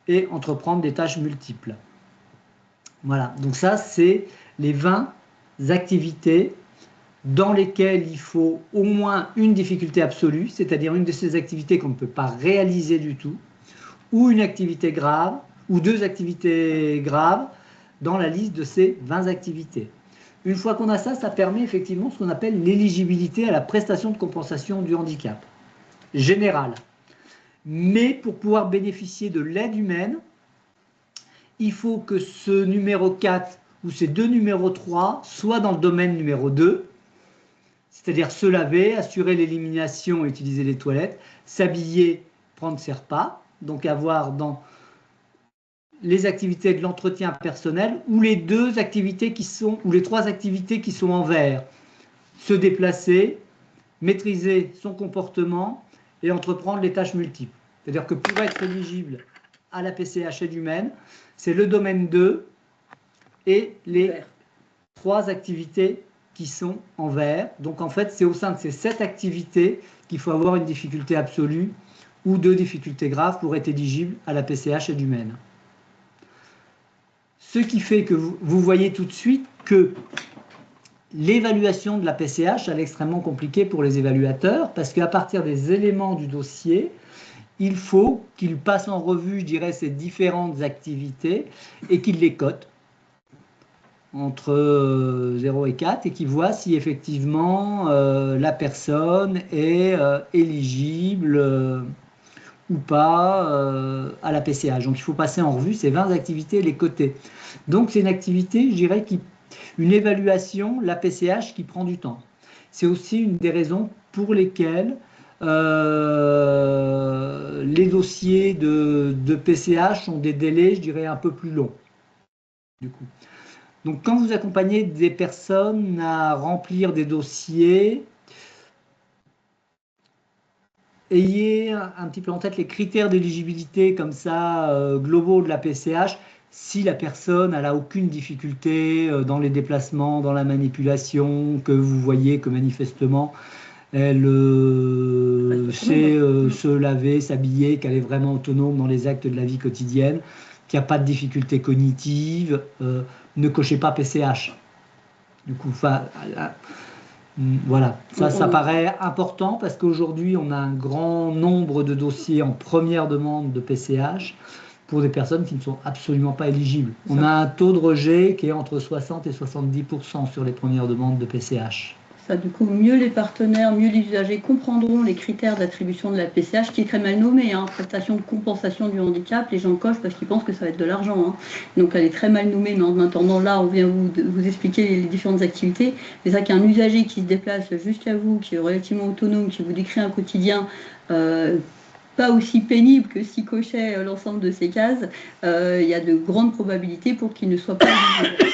et entreprendre des tâches multiples. Voilà, donc ça c'est les 20 activités dans lesquelles il faut au moins une difficulté absolue, c'est-à-dire une de ces activités qu'on ne peut pas réaliser du tout, ou une activité grave, ou 2 activités graves dans la liste de ces 20 activités. Une fois qu'on a ça, ça permet effectivement ce qu'on appelle l'éligibilité à la prestation de compensation du handicap générale. Mais pour pouvoir bénéficier de l'aide humaine, il faut que ce numéro 4 ou ces 2 numéros 3 soient dans le domaine numéro 2, c'est-à-dire se laver, assurer l'élimination, utiliser les toilettes, s'habiller, prendre ses repas, donc avoir dans les activités de l'entretien personnel ou les 2 activités qui sont, ou les 3 activités qui sont en vert, se déplacer, maîtriser son comportement et entreprendre les tâches multiples. C'est-à-dire que pour être éligible à la PCH aide humaine, c'est le domaine 2 et les 3 activités qui sont en vert. Donc en fait, c'est au sein de ces 7 activités qu'il faut avoir une difficulté absolue ou 2 difficultés graves pour être éligible à la PCH aide humaine. Ce qui fait que vous voyez tout de suite que l'évaluation de la PCH est extrêmement compliquée pour les évaluateurs parce qu'à partir des éléments du dossier, il faut qu'ils passent en revue, je dirais, ces différentes activités et qu'ils les cotent entre 0 et 4 et qu'ils voient si effectivement la personne est éligible ou pas à la PCH. Donc il faut passer en revue ces 20 activités et les coter. Donc c'est une activité, je dirais, une évaluation, la PCH, qui prend du temps. C'est aussi une des raisons pour lesquelles les dossiers de PCH ont des délais, je dirais, un peu plus longs. Du coup. Donc quand vous accompagnez des personnes à remplir des dossiers, ayez un petit peu en tête les critères d'éligibilité comme ça, globaux de la PCH. Si la personne n'a aucune difficulté dans les déplacements, dans la manipulation, que vous voyez que manifestement elle sait se laver, s'habiller, qu'elle est vraiment autonome dans les actes de la vie quotidienne, qu'il n'y a pas de difficultés cognitives, ne cochez pas PCH. Du coup, voilà, ça paraît important parce qu'aujourd'hui, on a un grand nombre de dossiers en première demande de PCH pour des personnes qui ne sont absolument pas éligibles. On a un taux de rejet qui est entre 60 et 70% sur les premières demandes de PCH. Ça, du coup, mieux les partenaires, mieux les usagers comprendront les critères d'attribution de la PCH, qui est très mal nommée, hein, prestation de compensation du handicap. Les gens cochent parce qu'ils pensent que ça va être de l'argent. Hein. Donc elle est très mal nommée, mais en attendant, là, on vient vous expliquer les différentes activités. C'est ça qu'un usager qui se déplace jusqu'à vous, qui est relativement autonome, qui vous décrit un quotidien pas aussi pénible que s'il cochait l'ensemble de ces cases, il y a de grandes probabilités pour qu'il ne soit pas éligible.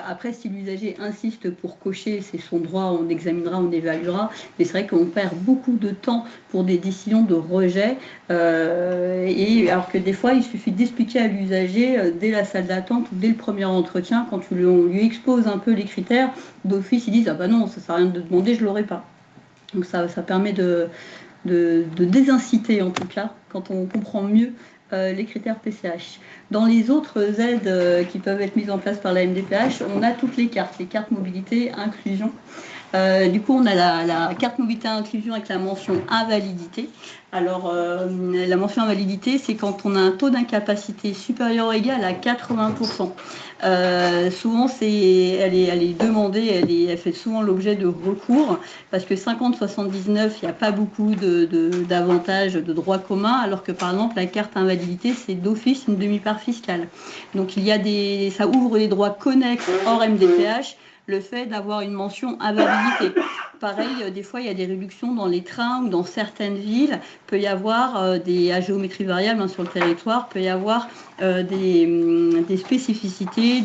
Après, si l'usager insiste pour cocher, c'est son droit, on examinera, on évaluera. Mais c'est vrai qu'on perd beaucoup de temps pour des décisions de rejet. Et alors que des fois, il suffit d'expliquer à l'usager dès la salle d'attente ou dès le premier entretien, quand on lui expose un peu les critères, d'office, ils disent « Ah bah non, ça ne sert à rien de demander, je ne l'aurai pas ». Donc ça permet de désinciter, en tout cas, quand on comprend mieux les critères PCH. Dans les autres aides qui peuvent être mises en place par la MDPH, on a toutes les cartes mobilité, inclusion. Du coup, on a la carte mobilité inclusion avec la mention invalidité. Alors, la mention invalidité, c'est quand on a un taux d'incapacité supérieur ou égal à 80%. Souvent, elle est demandée, elle fait souvent l'objet de recours, parce que 50-79, il n'y a pas beaucoup d'avantages de droit commun, alors que par exemple, la carte invalidité, c'est d'office une demi-part fiscale. Donc, ça ouvre les droits connexes hors MDPH, le fait d'avoir une mention invalidité. Pareil, des fois, il y a des réductions dans les trains ou dans certaines villes. Il peut y avoir à géométrie variable sur le territoire, peut y avoir des spécificités,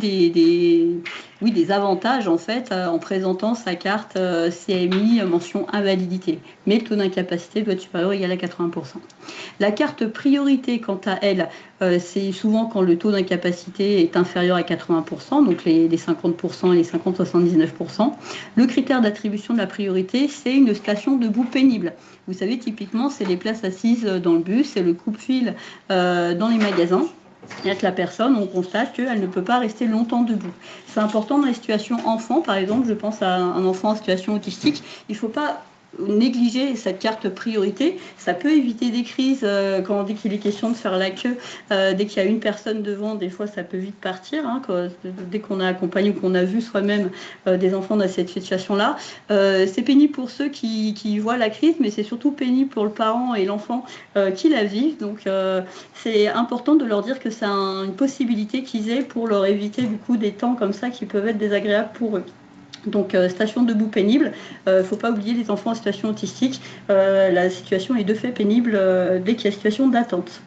oui, des avantages en fait en présentant sa carte CMI mention invalidité. Mais le taux d'incapacité doit être supérieur ou égal à 80%. La carte priorité, quant à elle, c'est souvent quand le taux d'incapacité est inférieur à 80%, donc les 50% et les 50-79%. Le critère d'attribution de la priorité, c'est une station debout pénible. Vous savez, typiquement, c'est les places assises dans le bus, c'est le coupe-fil dans les magasins. C'est-à-dire que la personne, on constate qu'elle ne peut pas rester longtemps debout. C'est important dans les situations enfants, par exemple, je pense à un enfant en situation autistique, il ne faut pas négliger cette carte priorité. Ça peut éviter des crises quand dès qu'il est question de faire la queue, dès qu'il y a une personne devant, des fois ça peut vite partir, hein, dès qu'on a accompagné ou qu'on a vu soi-même des enfants dans cette situation-là. C'est pénible pour ceux qui voient la crise, mais c'est surtout pénible pour le parent et l'enfant qui la vivent. Donc c'est important de leur dire que c'est une possibilité qu'ils aient pour leur éviter du coup des temps comme ça qui peuvent être désagréables pour eux. Donc station debout pénible, faut pas oublier les enfants en situation autistique, la situation est de fait pénible dès qu'il y a situation d'attente.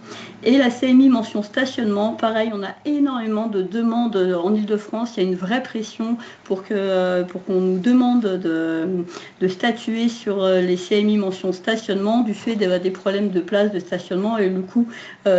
Et la CMI mention stationnement, pareil, on a énormément de demandes en Ile-de-France, il y a une vraie pression pour qu'on nous demande de statuer sur les CMI mention stationnement du fait des problèmes de place de stationnement et le coût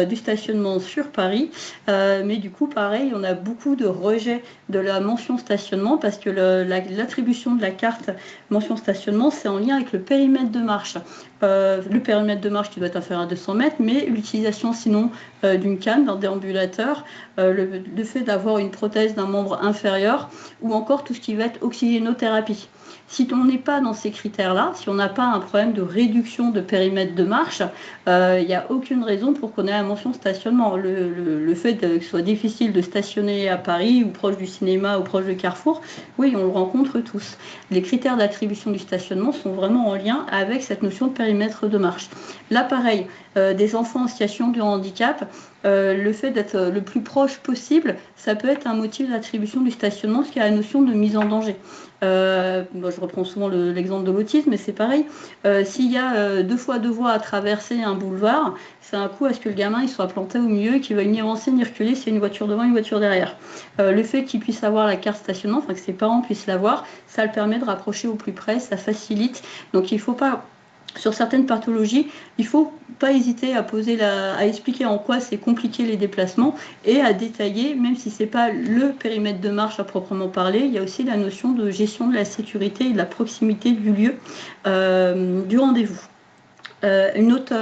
du stationnement sur Paris. Mais du coup, pareil, on a beaucoup de rejets de la mention stationnement parce que l'attribution de la carte mention stationnement, c'est en lien avec le périmètre de marche. Le périmètre de marche qui doit être inférieur à 200 mètres, mais l'utilisation sinon d'une canne, d'un déambulateur, le fait d'avoir une prothèse d'un membre inférieur ou encore tout ce qui va être oxygénothérapie. Si on n'est pas dans ces critères-là, si on n'a pas un problème de réduction de périmètre de marche, il n'y a aucune raison pour qu'on ait la mention stationnement. Le fait que ce soit difficile de stationner à Paris ou proche du cinéma ou proche de Carrefour, oui, on le rencontre tous. Les critères d'attribution du stationnement sont vraiment en lien avec cette notion de périmètre de marche. Là, pareil, des enfants en situation de handicap, le fait d'être le plus proche possible, ça peut être un motif d'attribution du stationnement, ce qui a la notion de mise en danger. Moi, je reprends souvent l'exemple de l'autisme, mais c'est pareil. S'il y a 2 fois 2 voies à traverser un boulevard, c'est un coup à ce que le gamin il soit planté au milieu, qu'il veuille ni avancer ni reculer, c'est une voiture devant, une voiture derrière. Le fait qu'il puisse avoir la carte stationnement, enfin que ses parents puissent l'avoir, ça le permet de rapprocher au plus près, ça facilite. Donc il ne faut pas... Sur certaines pathologies, il ne faut pas hésiter à expliquer en quoi c'est compliqué les déplacements et à détailler, même si ce n'est pas le périmètre de marche à proprement parler, il y a aussi la notion de gestion de la sécurité et de la proximité du lieu du rendez-vous. Une autre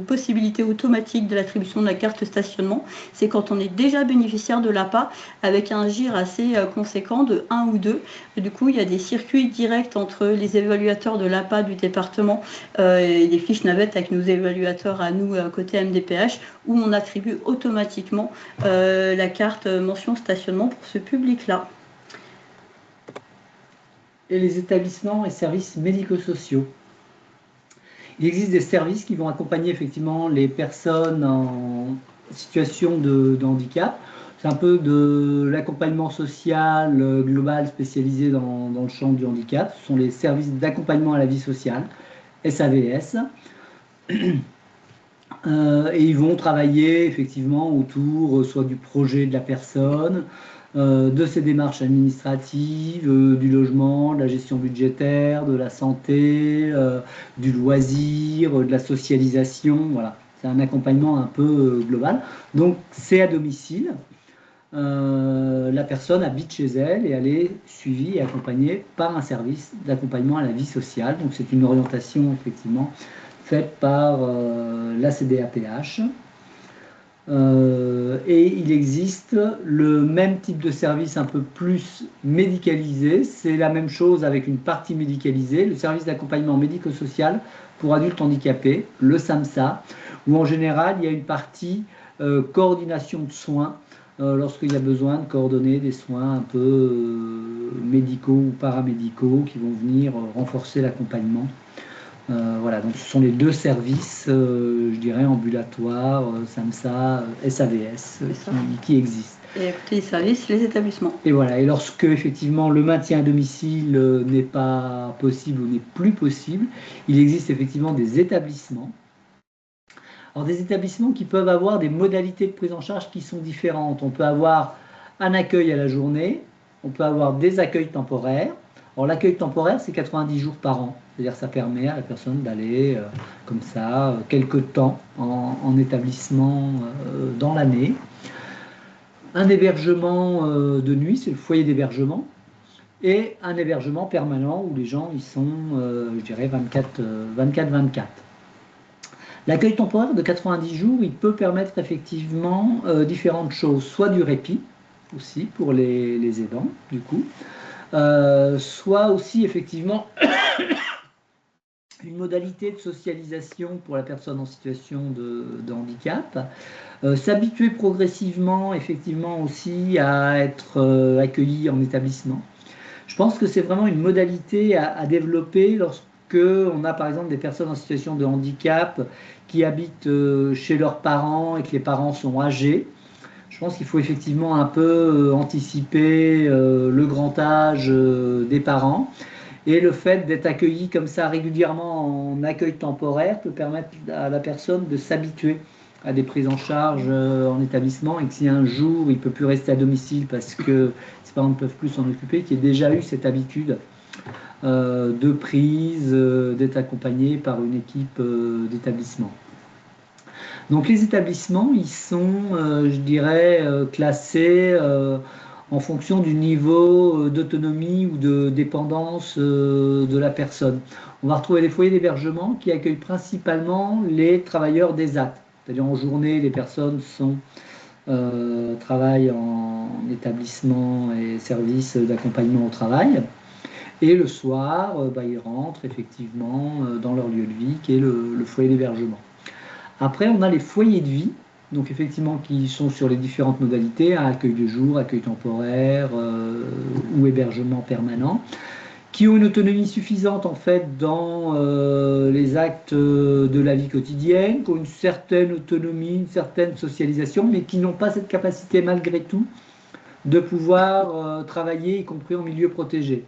possibilité automatique de l'attribution de la carte stationnement, c'est quand on est déjà bénéficiaire de l'APA avec un GIR assez conséquent de 1 ou 2. Et du coup, il y a des circuits directs entre les évaluateurs de l'APA du département et des fiches navettes avec nos évaluateurs à nous côté MDPH où on attribue automatiquement la carte mention stationnement pour ce public-là. Et les établissements et services médico-sociaux. Il existe des services qui vont accompagner effectivement les personnes en situation de handicap. C'est un peu de l'accompagnement social global spécialisé dans le champ du handicap. Ce sont les services d'accompagnement à la vie sociale, SAVS. Et ils vont travailler effectivement autour soit du projet de la personne, de ses démarches administratives, du logement, de la gestion budgétaire, de la santé, du loisir, de la socialisation. Voilà, c'est un accompagnement un peu global. Donc c'est à domicile. La personne habite chez elle et elle est suivie et accompagnée par un service d'accompagnement à la vie sociale. Donc c'est une orientation effectivement faite par la CDAPH. Et il existe le même type de service un peu plus médicalisé, c'est la même chose avec une partie médicalisée, le service d'accompagnement médico-social pour adultes handicapés, le SAMSA, où en général il y a une partie coordination de soins lorsqu'il y a besoin de coordonner des soins un peu médicaux ou paramédicaux qui vont venir renforcer l'accompagnement. Voilà, donc ce sont les 2 services, je dirais, ambulatoires, SAMSA, SAVS, qui existent. Et à côté des services, les établissements. Et voilà, et lorsque effectivement le maintien à domicile n'est pas possible ou n'est plus possible, il existe effectivement des établissements. Alors des établissements qui peuvent avoir des modalités de prise en charge qui sont différentes. On peut avoir un accueil à la journée, on peut avoir des accueils temporaires. Alors l'accueil temporaire, c'est 90 jours par an. C'est-à-dire ça permet à la personne d'aller comme ça, quelques temps en établissement dans l'année. Un hébergement de nuit, c'est le foyer d'hébergement. Et un hébergement permanent où les gens y sont, je dirais, 24-24. L'accueil temporaire de 90 jours, il peut permettre effectivement différentes choses, soit du répit, aussi pour les aidants, du coup, soit aussi effectivement une modalité de socialisation pour la personne en situation de handicap, s'habituer progressivement effectivement aussi à être accueilli en établissement. Je pense que c'est vraiment une modalité à développer lorsque on a par exemple des personnes en situation de handicap qui habitent chez leurs parents et que les parents sont âgés. Je pense qu'il faut effectivement un peu anticiper le grand âge des parents. Et le fait d'être accueilli comme ça régulièrement en accueil temporaire peut permettre à la personne de s'habituer à des prises en charge en établissement, et que si un jour il ne peut plus rester à domicile parce que ses parents ne peuvent plus s'en occuper, qu'il ait déjà eu cette habitude de prise, d'être accompagné par une équipe d'établissement. Donc les établissements, ils sont, je dirais, classés en fonction du niveau d'autonomie ou de dépendance de la personne. On va retrouver des foyers d'hébergement qui accueillent principalement les travailleurs d'ESAT. C'est-à-dire en journée, les personnes travaillent en établissement et services d'accompagnement au travail. Et le soir, ils rentrent effectivement dans leur lieu de vie, qui est le foyer d'hébergement. Après, on a les foyers de vie, donc effectivement qui sont sur les différentes modalités, accueil de jour, accueil temporaire ou hébergement permanent, qui ont une autonomie suffisante en fait dans les actes de la vie quotidienne, qui ont une certaine autonomie, une certaine socialisation, mais qui n'ont pas cette capacité malgré tout de pouvoir travailler, y compris en milieu protégé.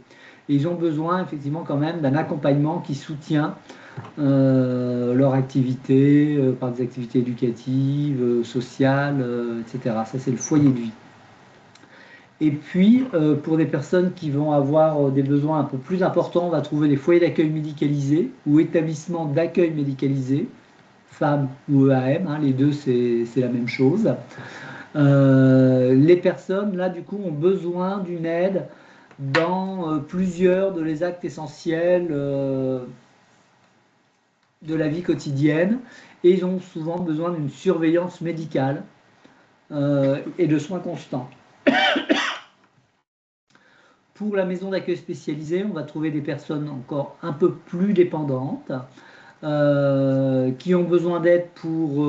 Et ils ont besoin effectivement quand même d'un accompagnement qui soutient leur activité par des activités éducatives, sociales, etc. Ça, c'est le foyer de vie. Et puis, pour des personnes qui vont avoir des besoins un peu plus importants, on va trouver des foyers d'accueil médicalisés ou établissements d'accueil médicalisés, FAM ou EAM, hein, les deux, c'est la même chose. Les personnes, là, du coup, ont besoin d'une aide dans plusieurs de les actes essentiels de la vie quotidienne, et ils ont souvent besoin d'une surveillance médicale et de soins constants. Pour la maison d'accueil spécialisée, on va trouver des personnes encore un peu plus dépendantes, qui ont besoin d'aide pour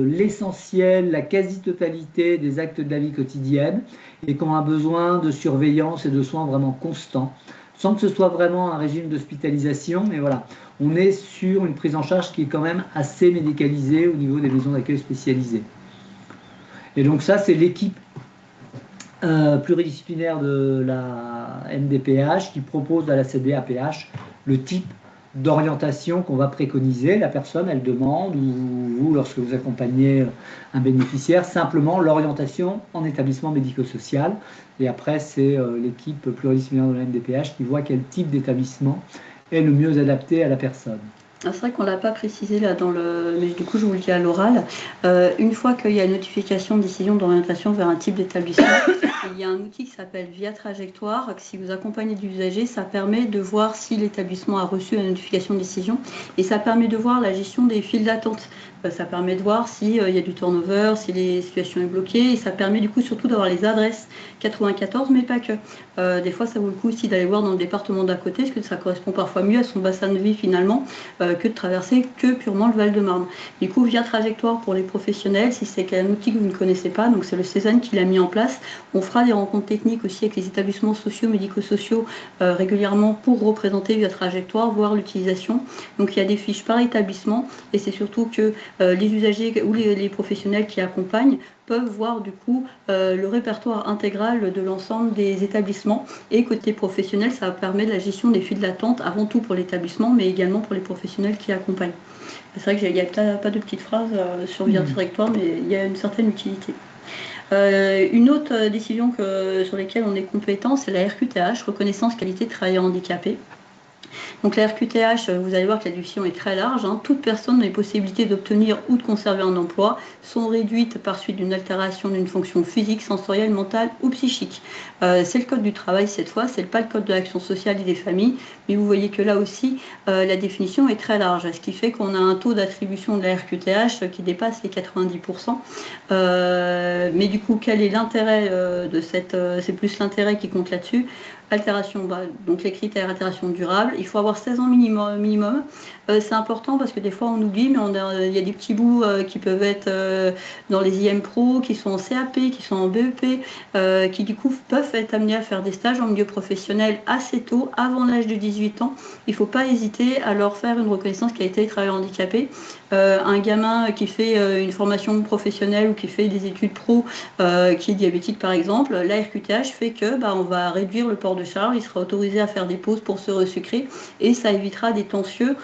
l'essentiel, la quasi-totalité des actes de la vie quotidienne, et qui ont un besoin de surveillance et de soins vraiment constants, sans que ce soit vraiment un régime d'hospitalisation, mais voilà, on est sur une prise en charge qui est quand même assez médicalisée au niveau des maisons d'accueil spécialisées. Et donc ça, c'est l'équipe pluridisciplinaire de la MDPH qui propose à la CDAPH le type d'orientation qu'on va préconiser. La personne, elle demande, ou vous, lorsque vous accompagnez un bénéficiaire, simplement l'orientation en établissement médico-social. Et après, c'est l'équipe pluridisciplinaire de la MDPH qui voit quel type d'établissement est le mieux adapté à la personne. C'est vrai qu'on ne l'a pas précisé là mais du coup je vous le dis à l'oral. Une fois qu'il y a notification de décision d'orientation vers un type d'établissement, il y a un outil qui s'appelle Via Trajectoire. Si vous accompagnez l'usager, ça permet de voir si l'établissement a reçu la notification de décision, et ça permet de voir la gestion des files d'attente. Ça permet de voir s'il y a du turnover, si les situations sont bloquées, et ça permet du coup surtout d'avoir les adresses 94, mais pas que. Des fois, ça vaut le coup aussi d'aller voir dans le département d'à côté, parce que ça correspond parfois mieux à son bassin de vie finalement, que de traverser que purement le Val-de-Marne. Du coup, Via Trajectoire pour les professionnels, si c'est un outil que vous ne connaissez pas, donc c'est le Cézanne qui l'a mis en place. On fera des rencontres techniques aussi avec les établissements sociaux, médico-sociaux régulièrement pour représenter Via Trajectoire, voir l'utilisation. Donc il y a des fiches par établissement, et c'est surtout que les usagers ou les professionnels qui accompagnent peuvent voir du coup le répertoire intégral de l'ensemble des établissements. Et côté professionnel, ça permet de la gestion des files d'attente, avant tout pour l'établissement, mais également pour les professionnels qui accompagnent. C'est vrai qu'il n'y a pas de petites phrases sur Via Trajectoire, mais il y a une certaine utilité. Une autre décision sur laquelle on est compétent, c'est la RQTH, reconnaissance qualité travailleur handicapé. Donc la RQTH, vous allez voir que la définition est très large. Toute personne a les possibilités d'obtenir ou de conserver un emploi sont réduites par suite d'une altération d'une fonction physique, sensorielle, mentale ou psychique. C'est le code du travail cette fois, c'est pas le code de l'action sociale et des familles, mais vous voyez que là aussi, la définition est très large, ce qui fait qu'on a un taux d'attribution de la RQTH qui dépasse les 90%. Mais du coup, quel est l'intérêt de cette... c'est plus l'intérêt qui compte là-dessus. Altération, donc les critères altération durable, il faut avoir 16 ans minimum. C'est important parce que des fois on oublie, mais il y a des petits bouts qui peuvent être dans les IM Pro, qui sont en CAP, qui sont en BEP, qui du coup peuvent être amenés à faire des stages en milieu professionnel assez tôt, avant l'âge de 18 ans. Il ne faut pas hésiter à leur faire une reconnaissance qualité travailleur handicapé. Un gamin qui fait une formation professionnelle ou qui fait des études pro, qui est diabétique par exemple, la RQTH fait que on va réduire le port de charge, il sera autorisé à faire des pauses pour se resucrer et ça évitera des tensions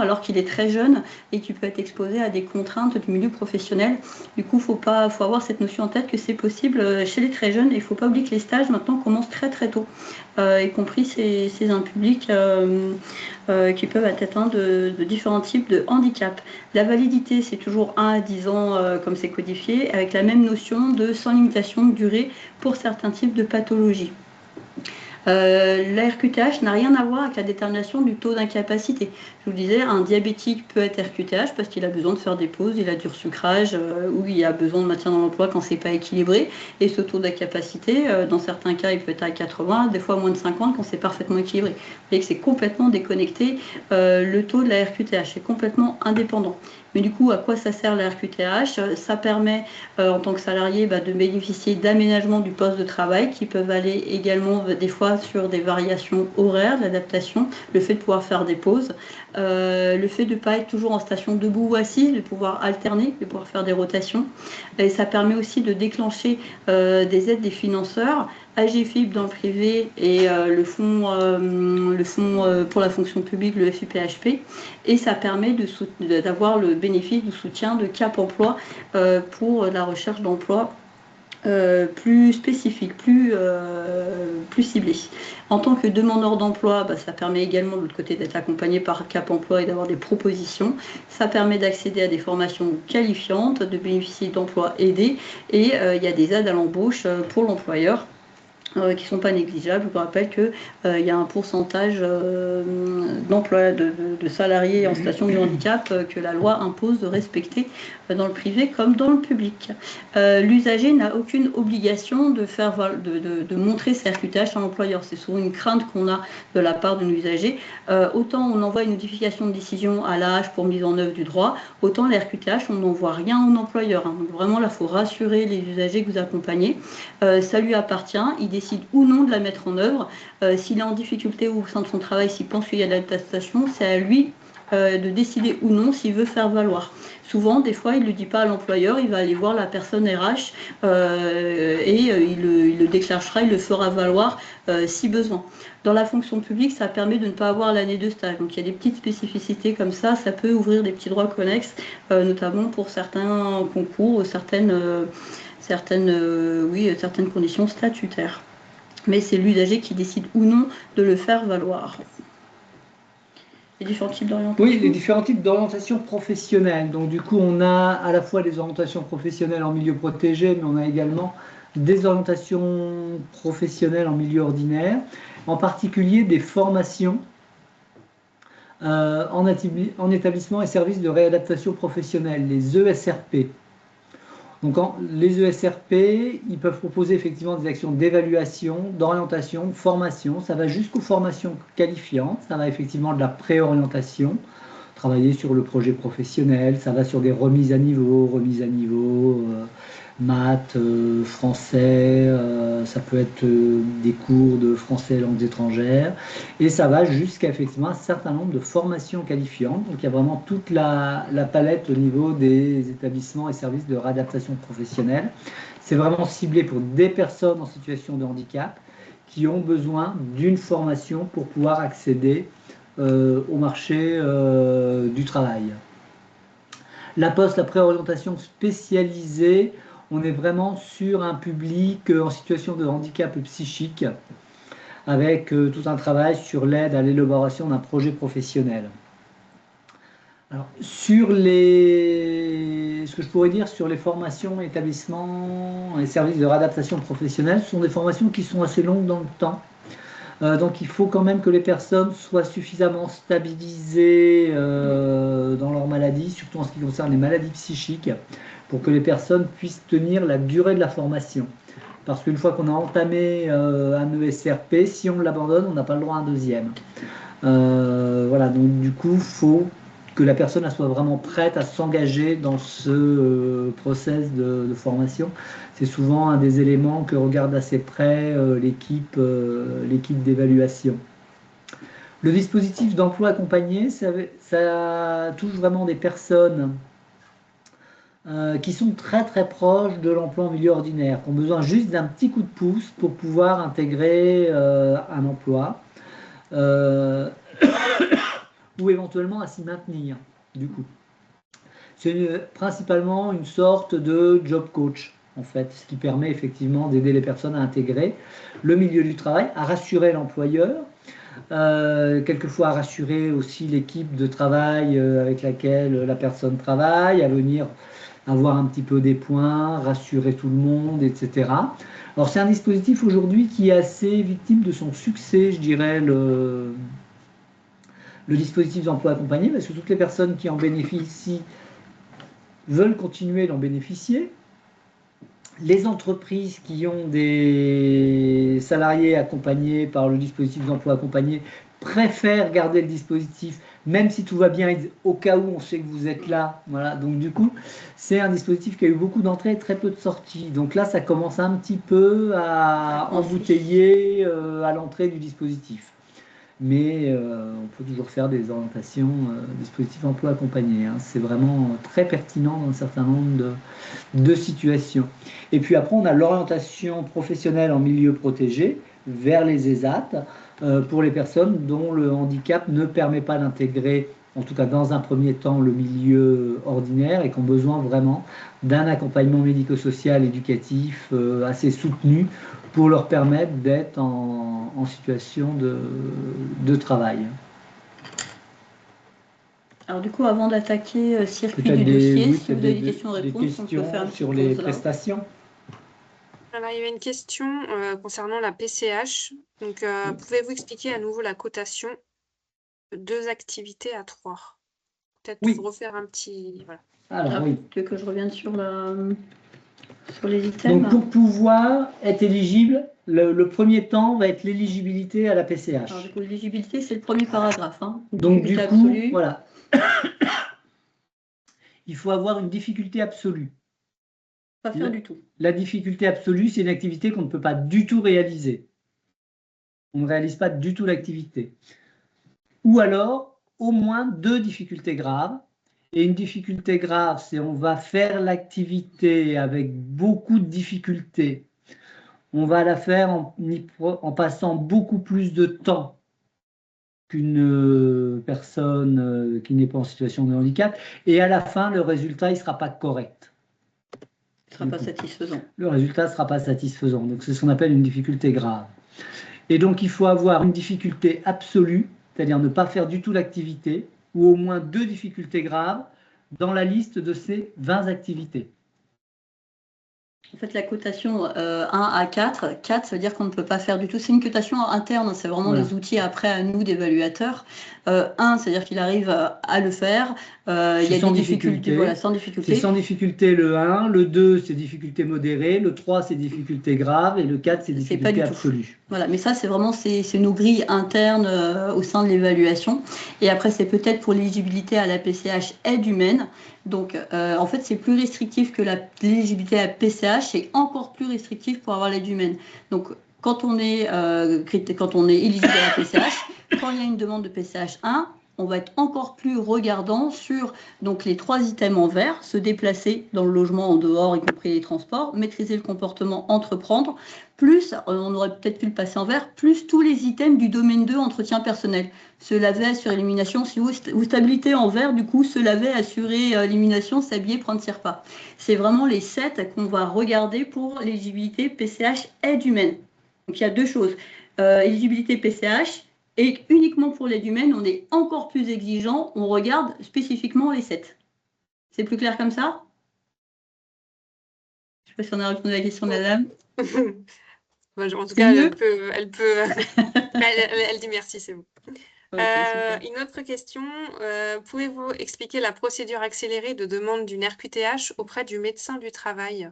alors qu'il est très jeune et qu'il peut être exposé à des contraintes du milieu professionnel. Du coup, faut avoir cette notion en tête que c'est possible chez les très jeunes et il ne faut pas oublier que les stages maintenant commencent très très tôt, y compris c'est un public qui peuvent être atteints de différents types de handicap. La validité, c'est toujours 1 à 10 ans comme c'est codifié, avec la même notion de sans limitation de durée pour certains types de pathologies. La RQTH n'a rien à voir avec la détermination du taux d'incapacité. Je vous disais, un diabétique peut être RQTH parce qu'il a besoin de faire des pauses, il a du resucrage ou il a besoin de maintien dans l'emploi quand c'est pas équilibré. Et ce taux d'incapacité, dans certains cas, il peut être à 80, des fois moins de 50 quand c'est parfaitement équilibré. Vous voyez que c'est complètement déconnecté. Le taux de la RQTH est complètement indépendant. Mais du coup, à quoi ça sert la RQTH? Ça permet, en tant que salarié, de bénéficier d'aménagements du poste de travail qui peuvent aller également des fois sur des variations horaires, de l'adaptation, le fait de pouvoir faire des pauses, le fait de ne pas être toujours en station debout ou assis, de pouvoir alterner, de pouvoir faire des rotations. Et ça permet aussi de déclencher des aides des financeurs, AGFIP dans le privé et le fonds pour la fonction publique, le FUPHP. Et ça permet d'avoir le bénéfice du soutien de Cap Emploi pour la recherche d'emploi plus spécifique, plus ciblé. En tant que demandeur d'emploi, ça permet également de l'autre côté d'être accompagné par Cap Emploi et d'avoir des propositions. Ça permet d'accéder à des formations qualifiantes, de bénéficier d'emplois aidés et il y a des aides à l'embauche pour l'employeur qui ne sont pas négligeables. Je vous rappelle qu'il y a un pourcentage d'emploi de salariés en situation de handicap que la loi impose de respecter dans le privé comme dans le public. L'usager n'a aucune obligation de montrer sa RQTH à l'employeur. C'est souvent une crainte qu'on a de la part de l'usager. Autant on envoie une notification de décision à l'AH pour mise en œuvre du droit, autant la RQTH, on n'envoie rien au employeur. Donc vraiment là, il faut rassurer les usagers que vous accompagnez. Ça lui appartient, il décide ou non de la mettre en œuvre. S'il est en difficulté au sein de son travail, s'il pense qu'il y a de l'adaptation, c'est à lui de décider ou non s'il veut faire valoir. Souvent, des fois, il ne le dit pas à l'employeur, il va aller voir la personne RH et il le déclenchera, il le fera valoir si besoin. Dans la fonction publique, ça permet de ne pas avoir l'année de stage. Donc il y a des petites spécificités comme ça peut ouvrir des petits droits connexes, notamment pour certains concours ou certaines conditions statutaires. Mais c'est l'usager qui décide ou non de le faire valoir. Les différents types d'orientation. Oui, les différents types d'orientation professionnelle. Donc du coup, on a à la fois des orientations professionnelles en milieu protégé, mais on a également des orientations professionnelles en milieu ordinaire, en particulier des formations en établissement et services de réadaptation professionnelle, les ESRP. Donc les ESRP, ils peuvent proposer effectivement des actions d'évaluation, d'orientation, de formation. Ça va jusqu'aux formations qualifiantes, ça va effectivement de la préorientation, travailler sur le projet professionnel, ça va sur des remises à niveau, maths, français, ça peut être des cours de français et langues étrangères, et ça va jusqu'à effectivement un certain nombre de formations qualifiantes. Donc il y a vraiment toute la palette au niveau des établissements et services de réadaptation professionnelle. C'est vraiment ciblé pour des personnes en situation de handicap qui ont besoin d'une formation pour pouvoir accéder au marché du travail. La poste, la préorientation spécialisée, on est vraiment sur un public en situation de handicap psychique, avec tout un travail sur l'aide à l'élaboration d'un projet professionnel. Alors, ce que je pourrais dire sur les formations, établissements et services de réadaptation professionnelle, ce sont des formations qui sont assez longues dans le temps. Donc il faut quand même que les personnes soient suffisamment stabilisées dans leur maladie, surtout en ce qui concerne les maladies psychiques, pour que les personnes puissent tenir la durée de la formation. Parce qu'une fois qu'on a entamé un ESRP, si on l'abandonne, on n'a pas le droit à un deuxième. Voilà, donc du coup, il faut que la personne soit vraiment prête à s'engager dans ce process de formation. C'est souvent un des éléments que regarde assez près l'équipe d'évaluation. Le dispositif d'emploi accompagné, ça touche vraiment des personnes qui sont très très proches de l'emploi en milieu ordinaire, qui ont besoin juste d'un petit coup de pouce pour pouvoir intégrer un emploi. Ou éventuellement à s'y maintenir, du coup. C'est principalement une sorte de job coach, en fait, ce qui permet effectivement d'aider les personnes à intégrer le milieu du travail, à rassurer l'employeur, quelquefois à rassurer aussi l'équipe de travail avec laquelle la personne travaille, à venir avoir un petit peu des points, rassurer tout le monde, etc. Alors c'est un dispositif aujourd'hui qui est assez victime de son succès, je dirais, le dispositif d'emploi accompagné, parce que toutes les personnes qui en bénéficient veulent continuer d'en bénéficier. Les entreprises qui ont des salariés accompagnés par le dispositif d'emploi accompagné préfèrent garder le dispositif, même si tout va bien, au cas où on sait que vous êtes là. Voilà. Donc du coup, c'est un dispositif qui a eu beaucoup d'entrées et très peu de sorties. Donc là, ça commence un petit peu à embouteiller à l'entrée du dispositif. Mais on peut toujours faire des orientations dispositifs emploi accompagné. Hein. C'est vraiment très pertinent dans un certain nombre de situations. Et puis après, on a l'orientation professionnelle en milieu protégé vers les ESAT pour les personnes dont le handicap ne permet pas d'intégrer, en tout cas dans un premier temps, le milieu ordinaire et qui ont besoin vraiment d'un accompagnement médico-social éducatif assez soutenu pour leur permettre d'être en situation de travail. Alors du coup, avant d'attaquer circuit du dossier, si vous avez des questions-réponses, on peut faire sur les prestations. Alors, il y avait une question concernant la PCH. Donc, pouvez-vous expliquer à nouveau la cotation de 2 activités à 3? Peut-être refaire un petit... Voilà. Alors, oui. Tu veux que je revienne sur les items? Donc, pour pouvoir être éligible, le premier temps va être l'éligibilité à la PCH. Alors, du coup, l'éligibilité, c'est le premier paragraphe. Hein. Donc, du coup, voilà. Il faut avoir une difficulté absolue. Pas faire du tout. La difficulté absolue, c'est une activité qu'on ne peut pas du tout réaliser. On ne réalise pas du tout l'activité. Ou alors, au moins 2 difficultés graves. Et une difficulté grave, c'est on va faire l'activité avec beaucoup de difficultés. On va la faire en passant beaucoup plus de temps qu'une personne qui n'est pas en situation de handicap. Et à la fin, le résultat, il ne sera pas correct. Il ne sera pas satisfaisant. Le résultat ne sera pas satisfaisant. Donc, c'est ce qu'on appelle une difficulté grave. Et donc, il faut avoir une difficulté absolue, c'est-à-dire ne pas faire du tout l'activité, ou au moins 2 difficultés graves dans la liste de ces 20 activités. En fait, la cotation 1 à 4, 4, ça veut dire qu'on ne peut pas faire du tout. C'est une cotation interne, c'est vraiment des outils après à nous d'évaluateurs. 1, c'est-à-dire qu'il arrive à le faire. Il y a des difficultés, voilà, sans difficulté. C'est sans difficulté le 1, le 2, c'est difficulté modérée, le 3, c'est difficulté grave, et le 4, c'est difficulté absolue. Voilà, mais ça, c'est vraiment c'est nos grilles internes au sein de l'évaluation. Et après, c'est peut-être pour l'éligibilité à la PCH aide humaine. Donc, en fait, c'est plus restrictif que l'éligibilité à la PCH, c'est encore plus restrictif pour avoir l'aide humaine. Donc, quand on est éligible à la PCH, quand il y a une demande de PCH 1, on va être encore plus regardant sur donc, les 3 items en vert, se déplacer dans le logement en dehors, y compris les transports, maîtriser le comportement, entreprendre, plus, on aurait peut-être pu le passer en vert, plus tous les items du domaine 2, entretien personnel. Se laver, assurer l'élimination, ou stabilité en vert, du coup, se laver, assurer l'élimination, s'habiller, prendre ses repas. C'est vraiment les 7 qu'on va regarder pour l'éligibilité PCH aide humaine. Donc il y a 2 choses. Éligibilité PCH, et uniquement pour l'aide humaine, on est encore plus exigeant, on regarde spécifiquement les 7. C'est plus clair comme ça? Je ne sais pas si on a répondu à la question de la dame. En tout cas, elle dit merci, c'est bon. Okay, une autre question, pouvez-vous expliquer la procédure accélérée de demande d'une RQTH auprès du médecin du travail?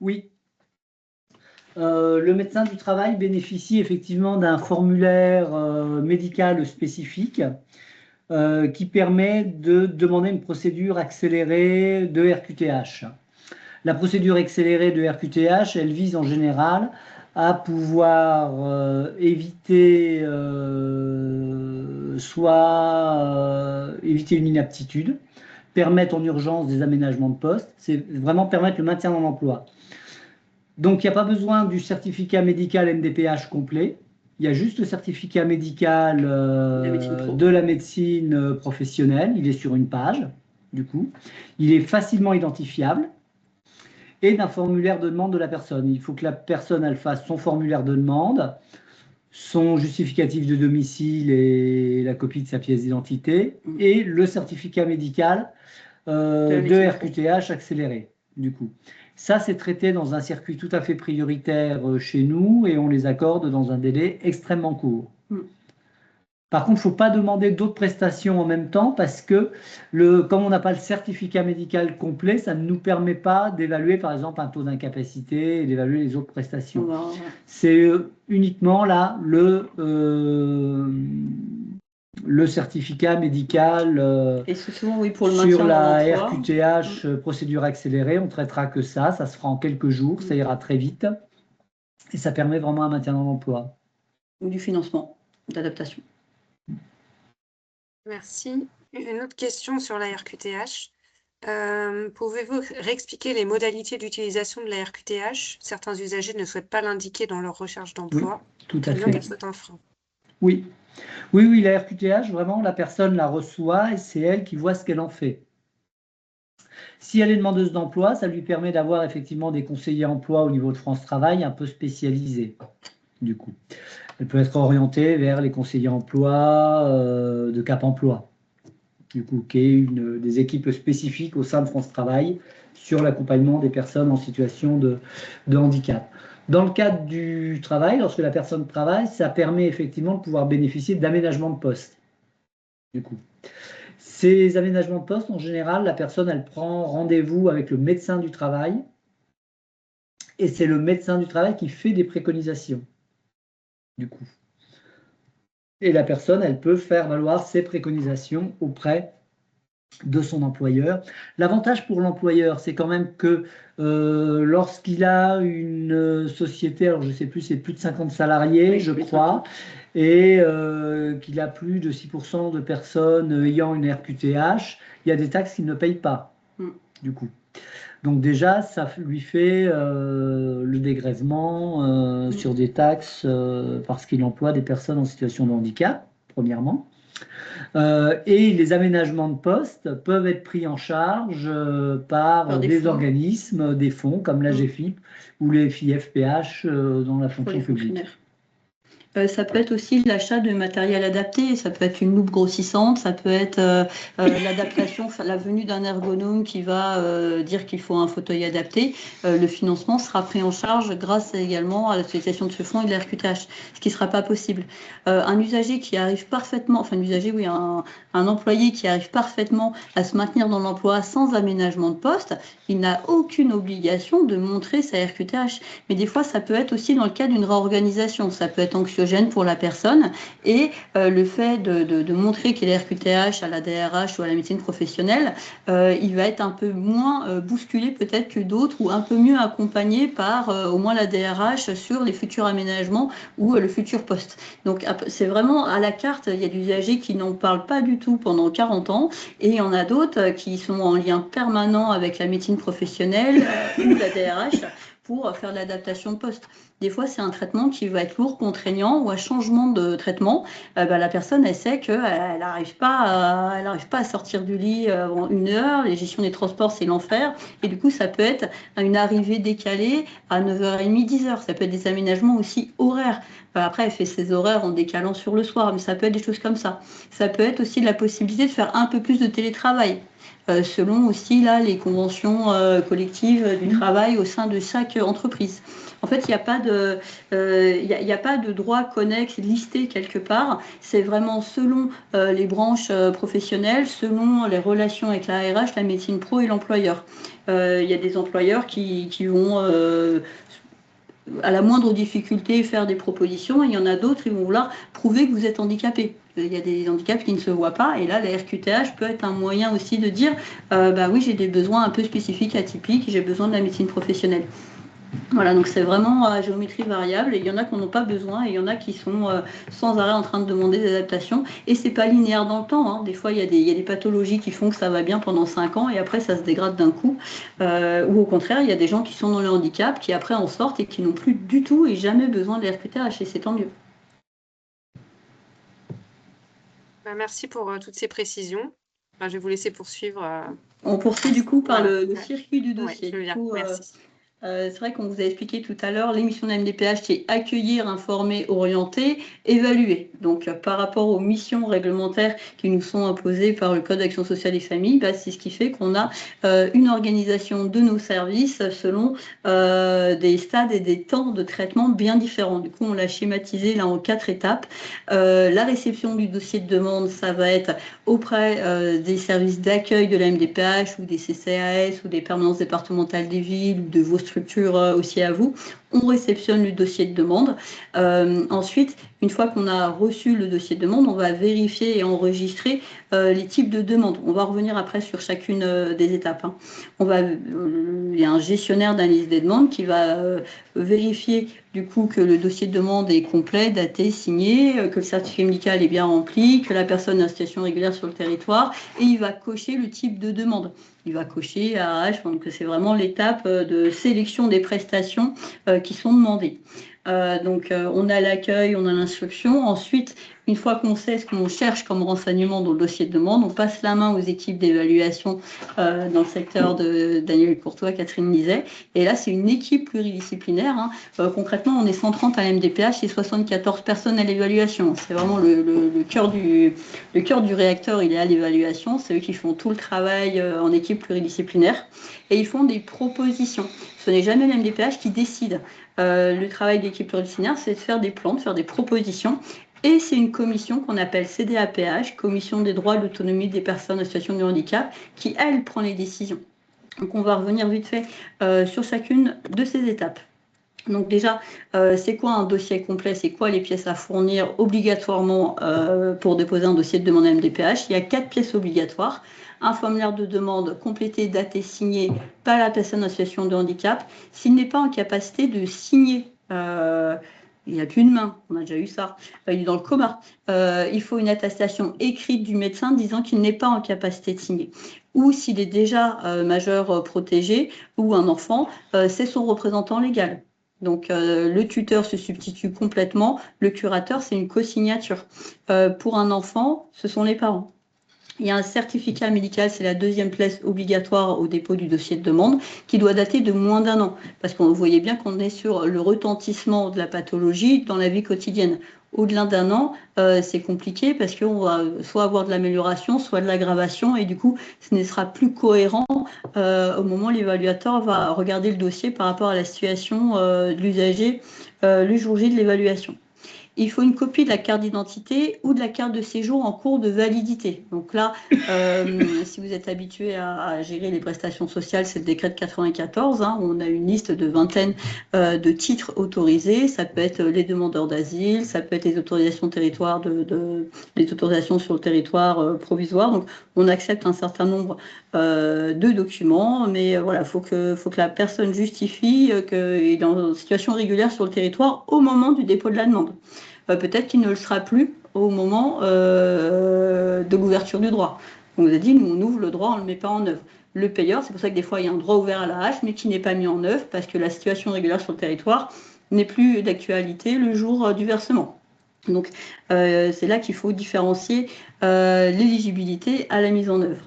Oui. Le médecin du travail bénéficie effectivement d'un formulaire médical spécifique qui permet de demander une procédure accélérée de RQTH. La procédure accélérée de RQTH, elle vise en général à pouvoir éviter éviter une inaptitude, permettre en urgence des aménagements de poste, c'est vraiment permettre le maintien dans l'emploi. Donc, il n'y a pas besoin du certificat médical MDPH complet. Il y a juste le certificat médical de la médecine professionnelle. Il est sur une page, du coup. Il est facilement identifiable. Et d'un formulaire de demande de la personne. Il faut que la personne elle fasse son formulaire de demande, son justificatif de domicile et la copie de sa pièce d'identité, et le certificat médical de RQTH accéléré, du coup. Ça, c'est traité dans un circuit tout à fait prioritaire chez nous et on les accorde dans un délai extrêmement court. Par contre, il ne faut pas demander d'autres prestations en même temps parce que comme on n'a pas le certificat médical complet, ça ne nous permet pas d'évaluer par exemple un taux d'incapacité et d'évaluer les autres prestations. C'est uniquement là le certificat médical et souvent, oui, pour le sur la maintien RQTH procédure accélérée, on ne traitera que ça se fera en quelques jours, ça ira très vite et ça permet vraiment un maintien dans l'emploi. Ou du financement, d'adaptation. Merci. Une autre question sur la RQTH. Pouvez-vous réexpliquer les modalités d'utilisation de la RQTH? Certains usagers ne souhaitent pas l'indiquer dans leur recherche d'emploi. Oui, tout à fait. C'est un frein. Oui, la RQTH, vraiment, la personne la reçoit et c'est elle qui voit ce qu'elle en fait. Si elle est demandeuse d'emploi, ça lui permet d'avoir effectivement des conseillers emploi au niveau de France Travail un peu spécialisés, du coup. Elle peut être orientée vers les conseillers emploi de Cap Emploi, du coup, qui est une des équipes spécifiques au sein de France Travail sur l'accompagnement des personnes en situation de handicap. Dans le cadre du travail, lorsque la personne travaille, ça permet effectivement de pouvoir bénéficier d'aménagements de poste, du coup. Ces aménagements de poste, en général, la personne, elle prend rendez-vous avec le médecin du travail et c'est le médecin du travail qui fait des préconisations, du coup. Et la personne, elle peut faire valoir ses préconisations auprès de son employeur. L'avantage pour l'employeur, c'est quand même que lorsqu'il a une société, alors je ne sais plus, c'est plus de 50 salariés, oui, je crois, et qu'il a plus de 6% de personnes ayant une RQTH, il y a des taxes qu'il ne paye pas, du coup. Donc déjà, ça lui fait le dégrèvement sur des taxes parce qu'il emploie des personnes en situation de handicap, premièrement. Et les aménagements de poste peuvent être pris en charge par des organismes, des fonds comme la GFIP ou les FIFPH dans la fonction publique. Ça peut être aussi l'achat de matériel adapté, ça peut être une loupe grossissante, ça peut être l'adaptation, la venue d'un ergonome qui va dire qu'il faut un fauteuil adapté. Le financement sera pris en charge grâce également à l'association de ce fonds et de la RQTH, ce qui ne sera pas possible. Un usager qui arrive parfaitement, enfin un usager, oui, un employé qui arrive parfaitement à se maintenir dans l'emploi sans aménagement de poste, il n'a aucune obligation de montrer sa RQTH. Mais des fois, ça peut être aussi dans le cas d'une réorganisation, ça peut être anxiogène anxiogène pour la personne. Et le fait de montrer qu'il est RQTH à la DRH ou à la médecine professionnelle, il va être un peu moins bousculé peut-être que d'autres ou un peu mieux accompagné par au moins la DRH sur les futurs aménagements ou le futur poste. Donc c'est vraiment à la carte, il y a des usagers qui n'en parlent pas du tout pendant 40 ans et il y en a d'autres qui sont en lien permanent avec la médecine professionnelle ou la DRH pour faire de l'adaptation de poste. Des fois, c'est un traitement qui va être lourd, contraignant ou un changement de traitement. La personne, elle sait qu'elle n'arrive pas à sortir du lit avant 1 heure. Les gestions des transports, c'est l'enfer. Et du coup, ça peut être une arrivée décalée à 9h30, 10h. Ça peut être des aménagements aussi horaires. Après, elle fait ses horaires en décalant sur le soir, mais ça peut être des choses comme ça. Ça peut être aussi la possibilité de faire un peu plus de télétravail. Selon aussi là, les conventions collectives du travail au sein de chaque entreprise. En fait, il n'y a pas de droit connexe listé quelque part. C'est vraiment selon les branches professionnelles, selon les relations avec la RH, la médecine pro et l'employeur. Il y a des employeurs qui vont à la moindre difficulté faire des propositions, et il y en a d'autres qui vont vouloir prouver que vous êtes handicapé. Il y a des handicaps qui ne se voient pas, et là, la RQTH peut être un moyen aussi de dire oui, j'ai des besoins un peu spécifiques, atypiques, j'ai besoin de la médecine professionnelle. Voilà, donc c'est vraiment à géométrie variable, et il y en a qui n'en ont pas besoin, et il y en a qui sont sans arrêt en train de demander des adaptations, et c'est pas linéaire dans le temps, hein. Des fois, il y a des pathologies qui font que ça va bien pendant 5 ans, et après, ça se dégrade d'un coup, ou au contraire, il y a des gens qui sont dans le handicap, qui après en sortent, et qui n'ont plus du tout et jamais besoin de l'RQTH, et c'est tant mieux. Merci pour toutes ces précisions. Je vais vous laisser poursuivre. On poursuit du coup par Voilà. le circuit du dossier. Ouais, je veux bien. Du coup, Merci. c'est vrai qu'on vous a expliqué tout à l'heure, l'émission de la MDPH, c'est accueillir, informer, orienter, évaluer. Donc, par rapport aux missions réglementaires qui nous sont imposées par le Code d'action sociale et famille, c'est ce qui fait qu'on a une organisation de nos services selon des stades et des temps de traitement bien différents. Du coup, on l'a schématisé là en 4 étapes. La réception du dossier de demande, ça va être auprès des services d'accueil de la MDPH ou des CCAS ou des permanences départementales des villes ou de vos structures aussi à vous. On réceptionne le dossier de demande. Ensuite, une fois qu'on a reçu le dossier de demande, on va vérifier et enregistrer les types de demandes. On va revenir après sur chacune des étapes, hein. Il y a un gestionnaire d'un liste des demandes qui va vérifier du coup que le dossier de demande est complet, daté, signé, que le certificat médical est bien rempli, que la personne est en situation régulière sur le territoire, et il va cocher le type de demande. Il va cocher AH, donc c'est vraiment l'étape de sélection des prestations qui sont demandées. On a l'accueil, on a l'instruction. Ensuite, une fois qu'on sait ce qu'on cherche comme renseignement dans le dossier de demande, on passe la main aux équipes d'évaluation dans le secteur de Daniel Courtois, Catherine Nizet. Et là, c'est une équipe pluridisciplinaire, hein. Concrètement, on est 130 à la MDPH et 74 personnes à l'évaluation. C'est vraiment le cœur du réacteur, il est à l'évaluation. C'est eux qui font tout le travail en équipe pluridisciplinaire. Et ils font des propositions. Ce n'est jamais la MDPH qui décide. Le travail d'équipe pluridisciplinaire, c'est de faire des plans, de faire des propositions. Et c'est une commission qu'on appelle CDAPH, Commission des droits et de l'autonomie des personnes en situation de handicap, qui, elle, prend les décisions. Donc, on va revenir vite fait sur chacune de ces étapes. Donc déjà, c'est quoi un dossier complet? C'est quoi les pièces à fournir obligatoirement pour déposer un dossier de demande à MDPH? Il y a 4 pièces obligatoires. Un formulaire de demande complété, daté, signé par la personne en situation de handicap. S'il n'est pas en capacité de signer, il n'y a plus de main, on a déjà eu ça, il est dans le coma. Il faut une attestation écrite du médecin disant qu'il n'est pas en capacité de signer. Ou s'il est déjà majeur protégé ou un enfant, c'est son représentant légal. Donc, le tuteur se substitue complètement. Le curateur, c'est une co-signature. Pour un enfant, ce sont les parents. Il y a un certificat médical, c'est la 2e pièce obligatoire au dépôt du dossier de demande, qui doit dater de moins d'1 an. Parce qu'on voyait bien qu'on est sur le retentissement de la pathologie dans la vie quotidienne. Au-delà d'1 an, c'est compliqué parce qu'on va soit avoir de l'amélioration, soit de l'aggravation, et du coup, ce ne sera plus cohérent au moment où l'évaluateur va regarder le dossier par rapport à la situation de l'usager le jour J de l'évaluation. il faut une copie de la carte d'identité ou de la carte de séjour en cours de validité. Donc là, si vous êtes habitué à gérer les prestations sociales, c'est le décret de 94, hein, où on a une liste de vingtaine de titres autorisés. Ça peut être les demandeurs d'asile, ça peut être les autorisations territoire les autorisations sur le territoire provisoire. Donc on accepte un certain nombre de documents, mais voilà, faut que la personne justifie qu'elle est en situation régulière sur le territoire au moment du dépôt de la demande. Peut-être qu'il ne le sera plus au moment de l'ouverture du droit. On vous a dit, nous on ouvre le droit, on ne le met pas en œuvre. Le payeur, c'est pour ça que des fois il y a un droit ouvert à la hache, mais qui n'est pas mis en œuvre parce que la situation régulière sur le territoire n'est plus d'actualité le jour du versement. Donc c'est là qu'il faut différencier l'éligibilité à la mise en œuvre.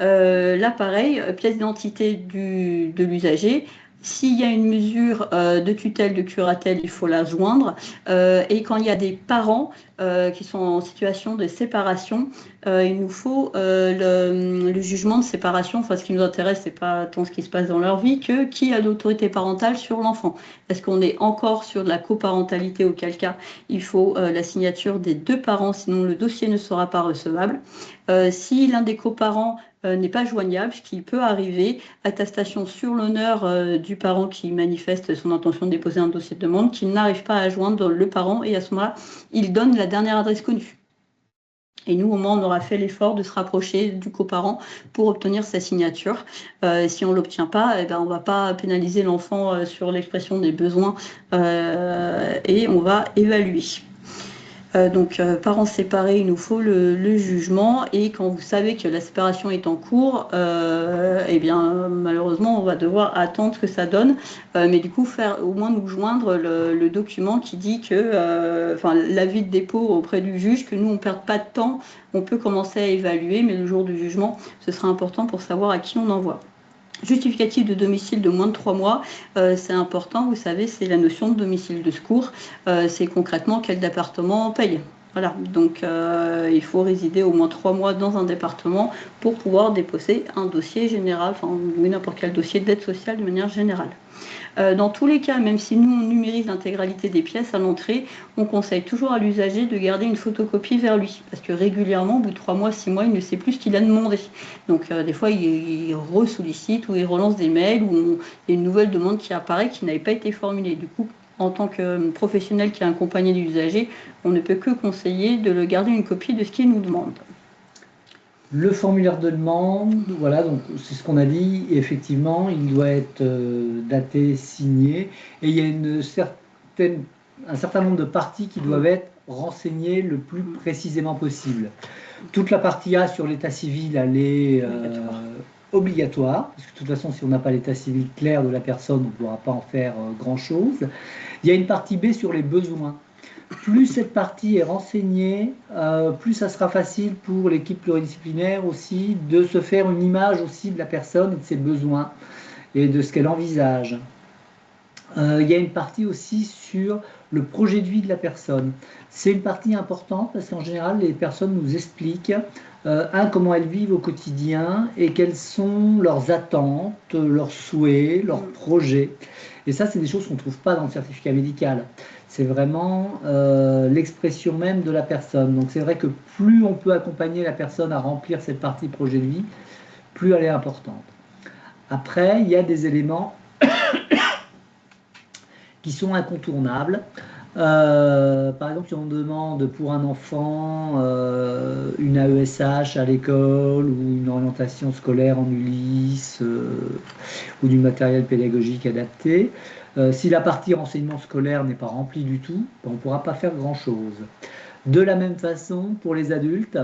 Là pareil, pièce d'identité de l'usager. S'il y a une mesure de tutelle, de curatelle, il faut la joindre. Et quand il y a des parents qui sont en situation de séparation, il nous faut le jugement de séparation. Enfin, ce qui nous intéresse, c'est pas tant ce qui se passe dans leur vie que qui a l'autorité parentale sur l'enfant. Est-ce qu'on est encore sur de la coparentalité, auquel cas il faut la signature des deux parents, sinon le dossier ne sera pas recevable. Si l'un des coparents n'est pas joignable, ce qui peut arriver, attestation sur l'honneur du parent qui manifeste son intention de déposer un dossier de demande, qu'il n'arrive pas à joindre le parent, et à ce moment-là, il donne la dernière adresse connue. Et nous, au moins, on aura fait l'effort de se rapprocher du coparent pour obtenir sa signature. Si on ne l'obtient pas, on ne va pas pénaliser l'enfant sur l'expression des besoins et on va évaluer. Donc, parents séparés, il nous faut le jugement. Et quand vous savez que la séparation est en cours, malheureusement, on va devoir attendre ce que ça donne. Mais du coup, faire au moins nous joindre le document qui dit que, l'avis de dépôt auprès du juge, que nous, on ne perd pas de temps, on peut commencer à évaluer, mais le jour du jugement, ce sera important pour savoir à qui on envoie. Justificatif de domicile de moins de 3 mois, c'est important, vous savez, c'est la notion de domicile de secours, c'est concrètement quel département paye. Voilà, donc il faut résider au moins 3 mois dans un département pour pouvoir déposer un dossier général, enfin n'importe quel dossier d'aide sociale de manière générale. Dans tous les cas, même si nous on numérise l'intégralité des pièces à l'entrée, on conseille toujours à l'usager de garder une photocopie vers lui, parce que régulièrement, au bout de 3 mois, 6 mois, il ne sait plus ce qu'il a demandé. Donc des fois, il ressollicite ou il relance des mails ou il y a une nouvelle demande qui apparaît qui n'avait pas été formulée. Du coup, en tant que professionnel qui a accompagné l'usager, on ne peut que conseiller de le garder une copie de ce qu'il nous demande. Le formulaire de demande, voilà, donc c'est ce qu'on a dit, et effectivement, il doit être daté, signé, et il y a un certain nombre de parties qui doivent être renseignées le plus précisément possible. Toute la partie A sur l'état civil, elle est obligatoire, parce que de toute façon, si on n'a pas l'état civil clair de la personne, on ne pourra pas en faire grand-chose. Il y a une partie B sur les besoins. Plus cette partie est renseignée, plus ça sera facile pour l'équipe pluridisciplinaire aussi de se faire une image aussi de la personne et de ses besoins et de ce qu'elle envisage. Il y a une partie aussi sur le projet de vie de la personne. C'est une partie importante parce qu'en général, les personnes nous expliquent comment elles vivent au quotidien et quelles sont leurs attentes, leurs souhaits, leurs projets. Et ça, c'est des choses qu'on ne trouve pas dans le certificat médical. C'est vraiment l'expression même de la personne. Donc c'est vrai que plus on peut accompagner la personne à remplir cette partie projet de vie, plus elle est importante. Après, il y a des éléments qui sont incontournables. Par exemple, si on demande pour un enfant une AESH à l'école ou une orientation scolaire en Ulysse ou du matériel pédagogique adapté, si la partie renseignement scolaire n'est pas remplie du tout, on ne pourra pas faire grand-chose. De la même façon, pour les adultes,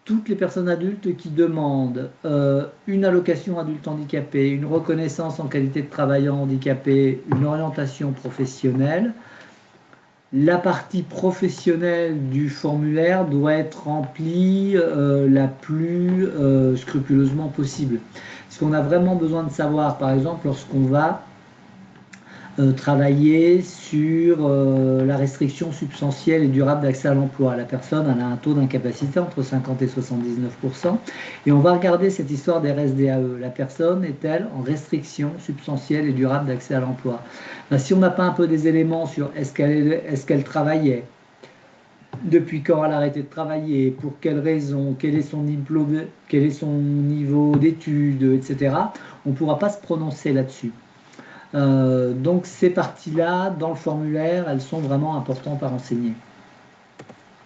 toutes les personnes adultes qui demandent une allocation adulte handicapé, une reconnaissance en qualité de travaillant handicapé, une orientation professionnelle, la partie professionnelle du formulaire doit être remplie la plus scrupuleusement possible. Parce qu'on a vraiment besoin de savoir, par exemple, lorsqu'on va travailler sur la restriction substantielle et durable d'accès à l'emploi. La personne elle a un taux d'incapacité entre 50 et 79%. Et on va regarder cette histoire des RSDAE. La personne est-elle en restriction substantielle et durable d'accès à l'emploi? Si on n'a pas un peu des éléments sur est-ce qu'elle travaillait, depuis quand elle a arrêté de travailler, pour quelles raisons, quel est son diplôme, quel est son niveau d'études, etc. On ne pourra pas se prononcer là-dessus. Donc ces parties-là, dans le formulaire, elles sont vraiment importantes à renseigner.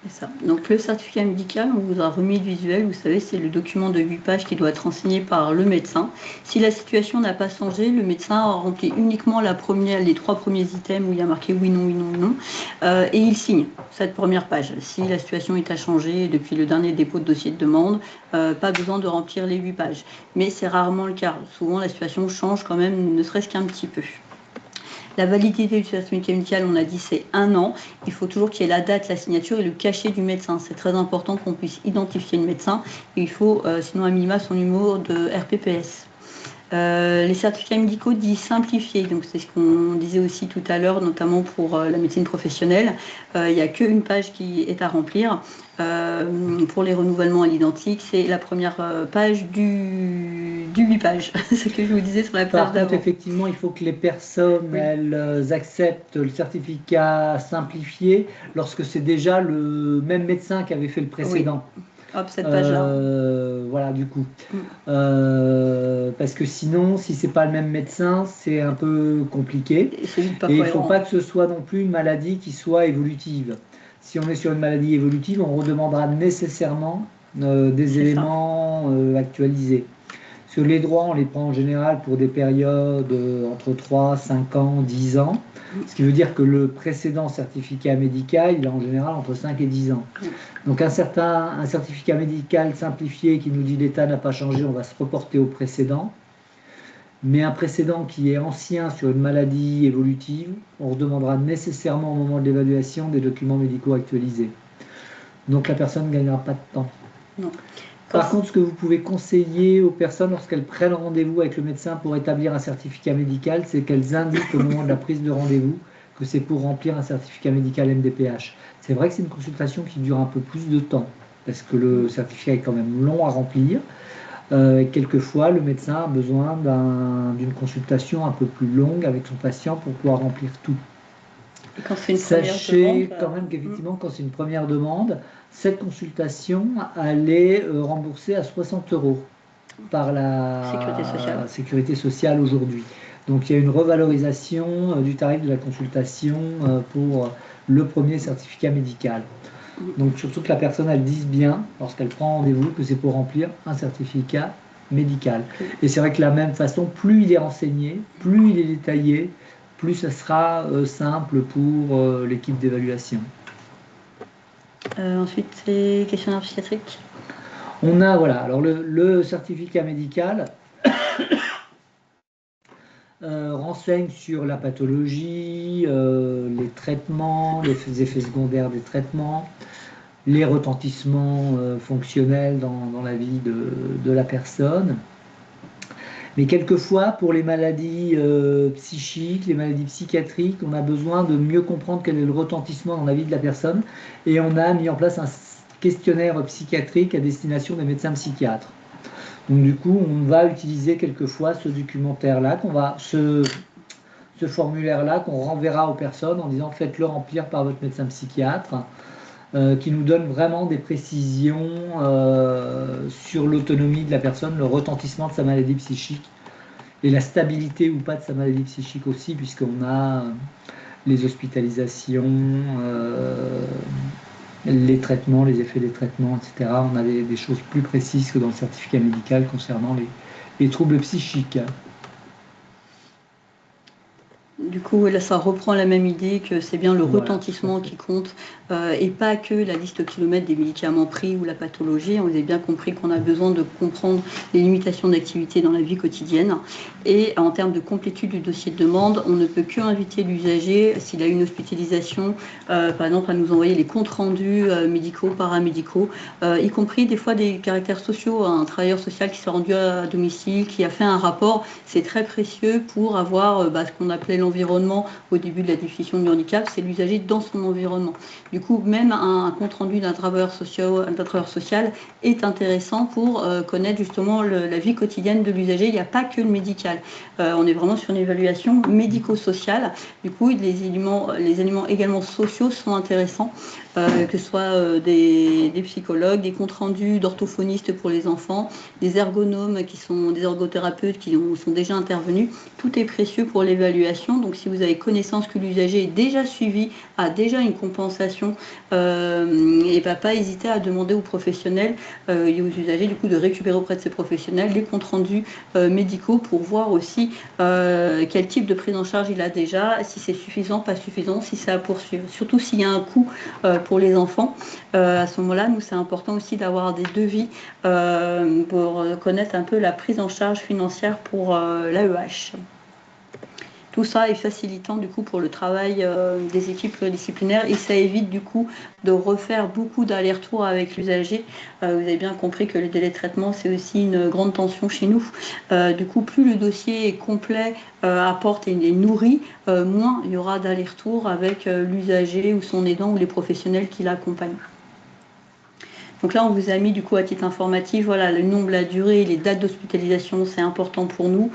C'est ça. Donc le certificat médical, on vous a remis le visuel, vous savez, c'est le document de 8 pages qui doit être renseigné par le médecin. Si la situation n'a pas changé, le médecin remplit uniquement les 3 premiers items où il y a marqué oui, non, oui, non, oui, non, et il signe cette première page. Si la situation est à changer depuis le dernier dépôt de dossier de demande, pas besoin de remplir les 8 pages. Mais c'est rarement le cas. Souvent, la situation change quand même, ne serait-ce qu'un petit peu. La validité du certificat médical, on a dit, c'est 1 an. Il faut toujours qu'il y ait la date, la signature et le cachet du médecin. C'est très important qu'on puisse identifier le médecin. Et il faut, sinon, à minima, son numéro de RPPS. Les certificats médicaux dits simplifiés, donc c'est ce qu'on disait aussi tout à l'heure, notamment pour la médecine professionnelle. Il n'y a qu'une page qui est à remplir. Pour les renouvellements à l'identique, c'est la première page du 8 pages, ce que je vous disais sur la page d'avant. Par contre, effectivement, il faut que les personnes elles acceptent le certificat simplifié lorsque c'est déjà le même médecin qui avait fait le précédent. Oui. Hop, cette page-là. Voilà, du coup. Parce que sinon, si c'est pas le même médecin, c'est un peu compliqué. Et il ne faut pas que ce soit non plus une maladie qui soit évolutive. Si on est sur une maladie évolutive, on redemandera nécessairement des éléments actualisés. Sur les droits, on les prend en général pour des périodes entre 3, 5 ans, 10 ans. Ce qui veut dire que le précédent certificat médical, il est en général entre 5 et 10 ans. Donc un certificat médical simplifié qui nous dit l'état n'a pas changé, on va se reporter au précédent. Mais un précédent qui est ancien sur une maladie évolutive, on redemandera nécessairement au moment de l'évaluation des documents médicaux actualisés. Donc la personne ne gagnera pas de temps. Non. Par contre, ce que vous pouvez conseiller aux personnes lorsqu'elles prennent rendez-vous avec le médecin pour établir un certificat médical, c'est qu'elles indiquent au moment de la prise de rendez-vous que c'est pour remplir un certificat médical MDPH. C'est vrai que c'est une consultation qui dure un peu plus de temps, parce que le certificat est quand même long à remplir. Quelquefois, le médecin a besoin d'une consultation un peu plus longue avec son patient pour pouvoir remplir tout. Et quand c'est une Sachez quand même qu'effectivement, quand c'est une première demande, cette consultation, elle est remboursée à 60 € par la sécurité sociale aujourd'hui. Donc il y a une revalorisation du tarif de la consultation pour le premier certificat médical. Donc surtout que la personne, elle dise bien, lorsqu'elle prend rendez-vous, que c'est pour remplir un certificat médical. Et c'est vrai que de la même façon, plus il est renseigné, plus il est détaillé, plus ça sera simple pour l'équipe d'évaluation. Ensuite, les questionnaires psychiatriques. On a, voilà, alors le certificat médical renseigne sur la pathologie, les traitements, les effets secondaires des traitements, les retentissements fonctionnels dans la vie de la personne. Mais quelquefois, pour les maladies psychiques, les maladies psychiatriques, on a besoin de mieux comprendre quel est le retentissement dans la vie de la personne. Et on a mis en place un questionnaire psychiatrique à destination des médecins psychiatres. Donc du coup, on va utiliser quelquefois ce documentaire-là, ce formulaire-là qu'on renverra aux personnes en disant faites-le remplir par votre médecin psychiatre, qui nous donne vraiment des précisions sur l'autonomie de la personne, le retentissement de sa maladie psychique et la stabilité ou pas de sa maladie psychique aussi, puisqu'on a les hospitalisations, les traitements, les effets des traitements, etc. On a des choses plus précises que dans le certificat médical concernant les troubles psychiques. Du coup, là, ça reprend la même idée que c'est bien le retentissement qui compte et pas que la liste kilomètres des médicaments pris ou la pathologie. On a bien compris qu'on a besoin de comprendre les limitations d'activité dans la vie quotidienne. Et en termes de complétude du dossier de demande, on ne peut que inviter l'usager, s'il a une hospitalisation, par exemple, à nous envoyer les comptes rendus médicaux, paramédicaux, y compris des fois des caractères sociaux. Un travailleur social qui s'est rendu à domicile, qui a fait un rapport, c'est très précieux pour avoir ce qu'on appelait l'environnement au début de la définition du handicap, c'est l'usager dans son environnement. Du coup, même un compte rendu d'un travailleur social est intéressant pour connaître justement la vie quotidienne de l'usager. Il n'y a pas que le médical. On est vraiment sur une évaluation médico-sociale. Du coup, les éléments également sociaux sont intéressants. que ce soit des psychologues, des comptes rendus d'orthophonistes pour les enfants, des ergonomes qui sont des ergothérapeutes qui sont déjà intervenus. Tout est précieux pour l'évaluation. Donc si vous avez connaissance que l'usager est déjà suivi, a déjà une compensation, et pas hésiter à demander aux professionnels et aux usagers du coup de récupérer auprès de ces professionnels les comptes rendus médicaux pour voir aussi quel type de prise en charge il a déjà, si c'est suffisant, pas suffisant, si c'est à poursuivre. Surtout s'il y a un coût pour les enfants. À ce moment-là, nous, c'est important aussi d'avoir des devis pour connaître un peu la prise en charge financière pour l'AEH. Tout ça est facilitant du coup pour le travail des équipes pluridisciplinaires et ça évite du coup de refaire beaucoup d'allers-retours avec l'usager. Vous avez bien compris que le délai de traitement c'est aussi une grande tension chez nous. Du coup, plus le dossier est complet, apporte et est nourri, moins il y aura d'allers-retours avec l'usager ou son aidant ou les professionnels qui l'accompagnent. Donc là, on vous a mis du coup à titre informatif, voilà, le nombre, la durée, les dates d'hospitalisation, c'est important pour nous.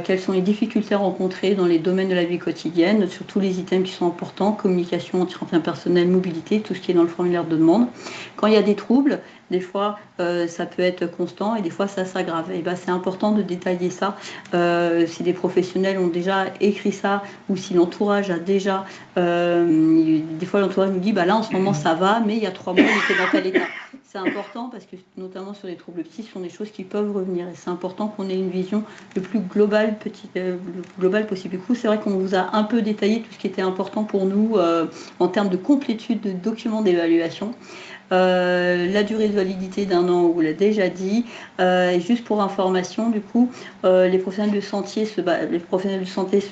Quelles sont les difficultés rencontrées dans les domaines de la vie quotidienne, sur tous les items qui sont importants, communication, entretien personnel, mobilité, tout ce qui est dans le formulaire de demande. Quand il y a des troubles, des fois, ça peut être constant et des fois, ça s'aggrave. Et ben, c'est important de détailler ça. Si des professionnels ont déjà écrit ça ou si l'entourage a déjà... des fois, l'entourage nous dit, bah, là, en ce moment, ça va, mais il y a 3 mois, il était dans tel état. C'est important parce que, notamment sur les troubles psy, ce sont des choses qui peuvent revenir. Et c'est important qu'on ait une vision le plus globale, possible. Du coup, c'est vrai qu'on vous a un peu détaillé tout ce qui était important pour nous en termes de complétude de documents d'évaluation. La durée de validité d'1 an, on vous l'a déjà dit. Et juste pour information, du coup, les professionnels de santé se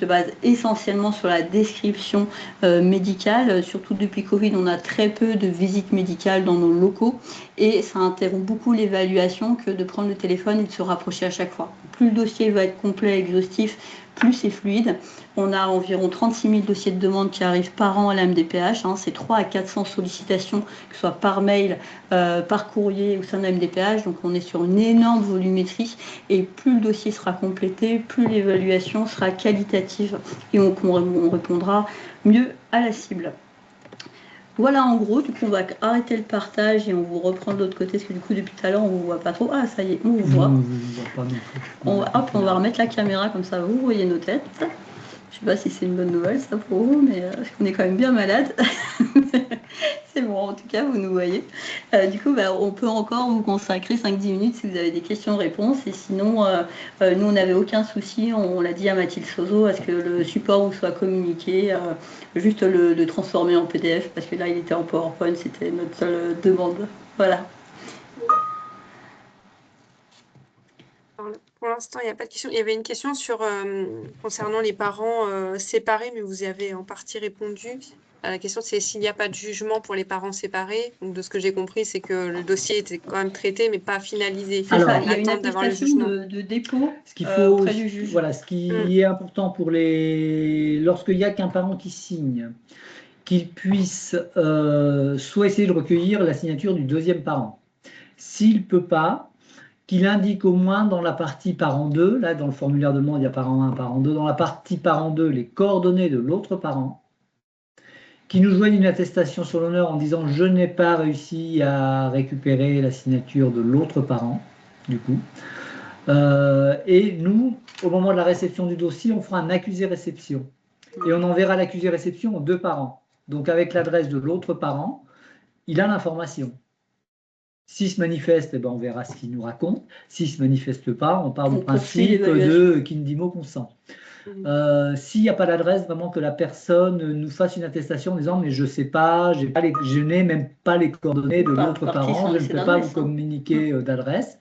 basent essentiellement sur la description médicale. Surtout depuis Covid, on a très peu de visites médicales dans nos locaux et ça interrompt beaucoup l'évaluation que de prendre le téléphone et de se rapprocher à chaque fois. Plus le dossier va être complet, exhaustif, plus c'est fluide. On a environ 36 000 dossiers de demande qui arrivent par an à la MDPH. C'est 300 à 400 sollicitations, que ce soit par mail, par courrier au sein de la MDPH. Donc on est sur une énorme volumétrie et plus le dossier sera complété, plus l'évaluation sera qualitative et on répondra mieux à la cible. Voilà en gros, du coup on va arrêter le partage et on vous reprend de l'autre côté parce que du coup depuis tout à l'heure on vous voit pas trop. Ah ça y est, on vous voit. On va remettre la caméra comme ça vous voyez nos têtes. Je sais pas si c'est une bonne nouvelle ça pour vous, mais parce qu'on est quand même bien malade. C'est bon, en tout cas vous nous voyez. Du coup on peut encore vous consacrer 5-10 minutes si vous avez des questions-réponses et sinon nous on n'avait aucun souci, on l'a dit à Mathilde Sozo, à ce que le support vous soit communiqué, juste le transformer en PDF parce que là il était en PowerPoint, c'était notre seule demande. Voilà. Pour l'instant, il n'y a pas de question. Il y avait une question concernant les parents séparés, mais vous y avez en partie répondu. La question, c'est s'il n'y a pas de jugement pour les parents séparés. Donc, de ce que j'ai compris, c'est que le dossier était quand même traité, mais pas finalisé. Alors, il y a une attestation de dépôt auprès du juge. Voilà, ce qui est important lorsqu'il n'y a qu'un parent qui signe, qu'il puisse soit essayer de recueillir la signature du deuxième parent. S'il ne peut pas, qu'il indique au moins dans la partie parent 2, là dans le formulaire de demande il y a parent 1, parent 2, dans la partie parent 2, les coordonnées de l'autre parent, qui nous joigne une attestation sur l'honneur en disant je n'ai pas réussi à récupérer la signature de l'autre parent, du coup. Et nous, au moment de la réception du dossier, on fera un accusé-réception. Et on enverra l'accusé-réception aux 2 parents. Donc avec l'adresse de l'autre parent, il a l'information. S'il se manifeste, eh ben, on verra ce qu'il nous raconte. S'il ne se manifeste pas, on part du principe de qui ne dit mot consent. S'il n'y a pas d'adresse, vraiment que la personne nous fasse une attestation en disant mais je ne sais pas, je n'ai même pas les coordonnées de l'autre parent, je ne peux pas vous communiquer d'adresse,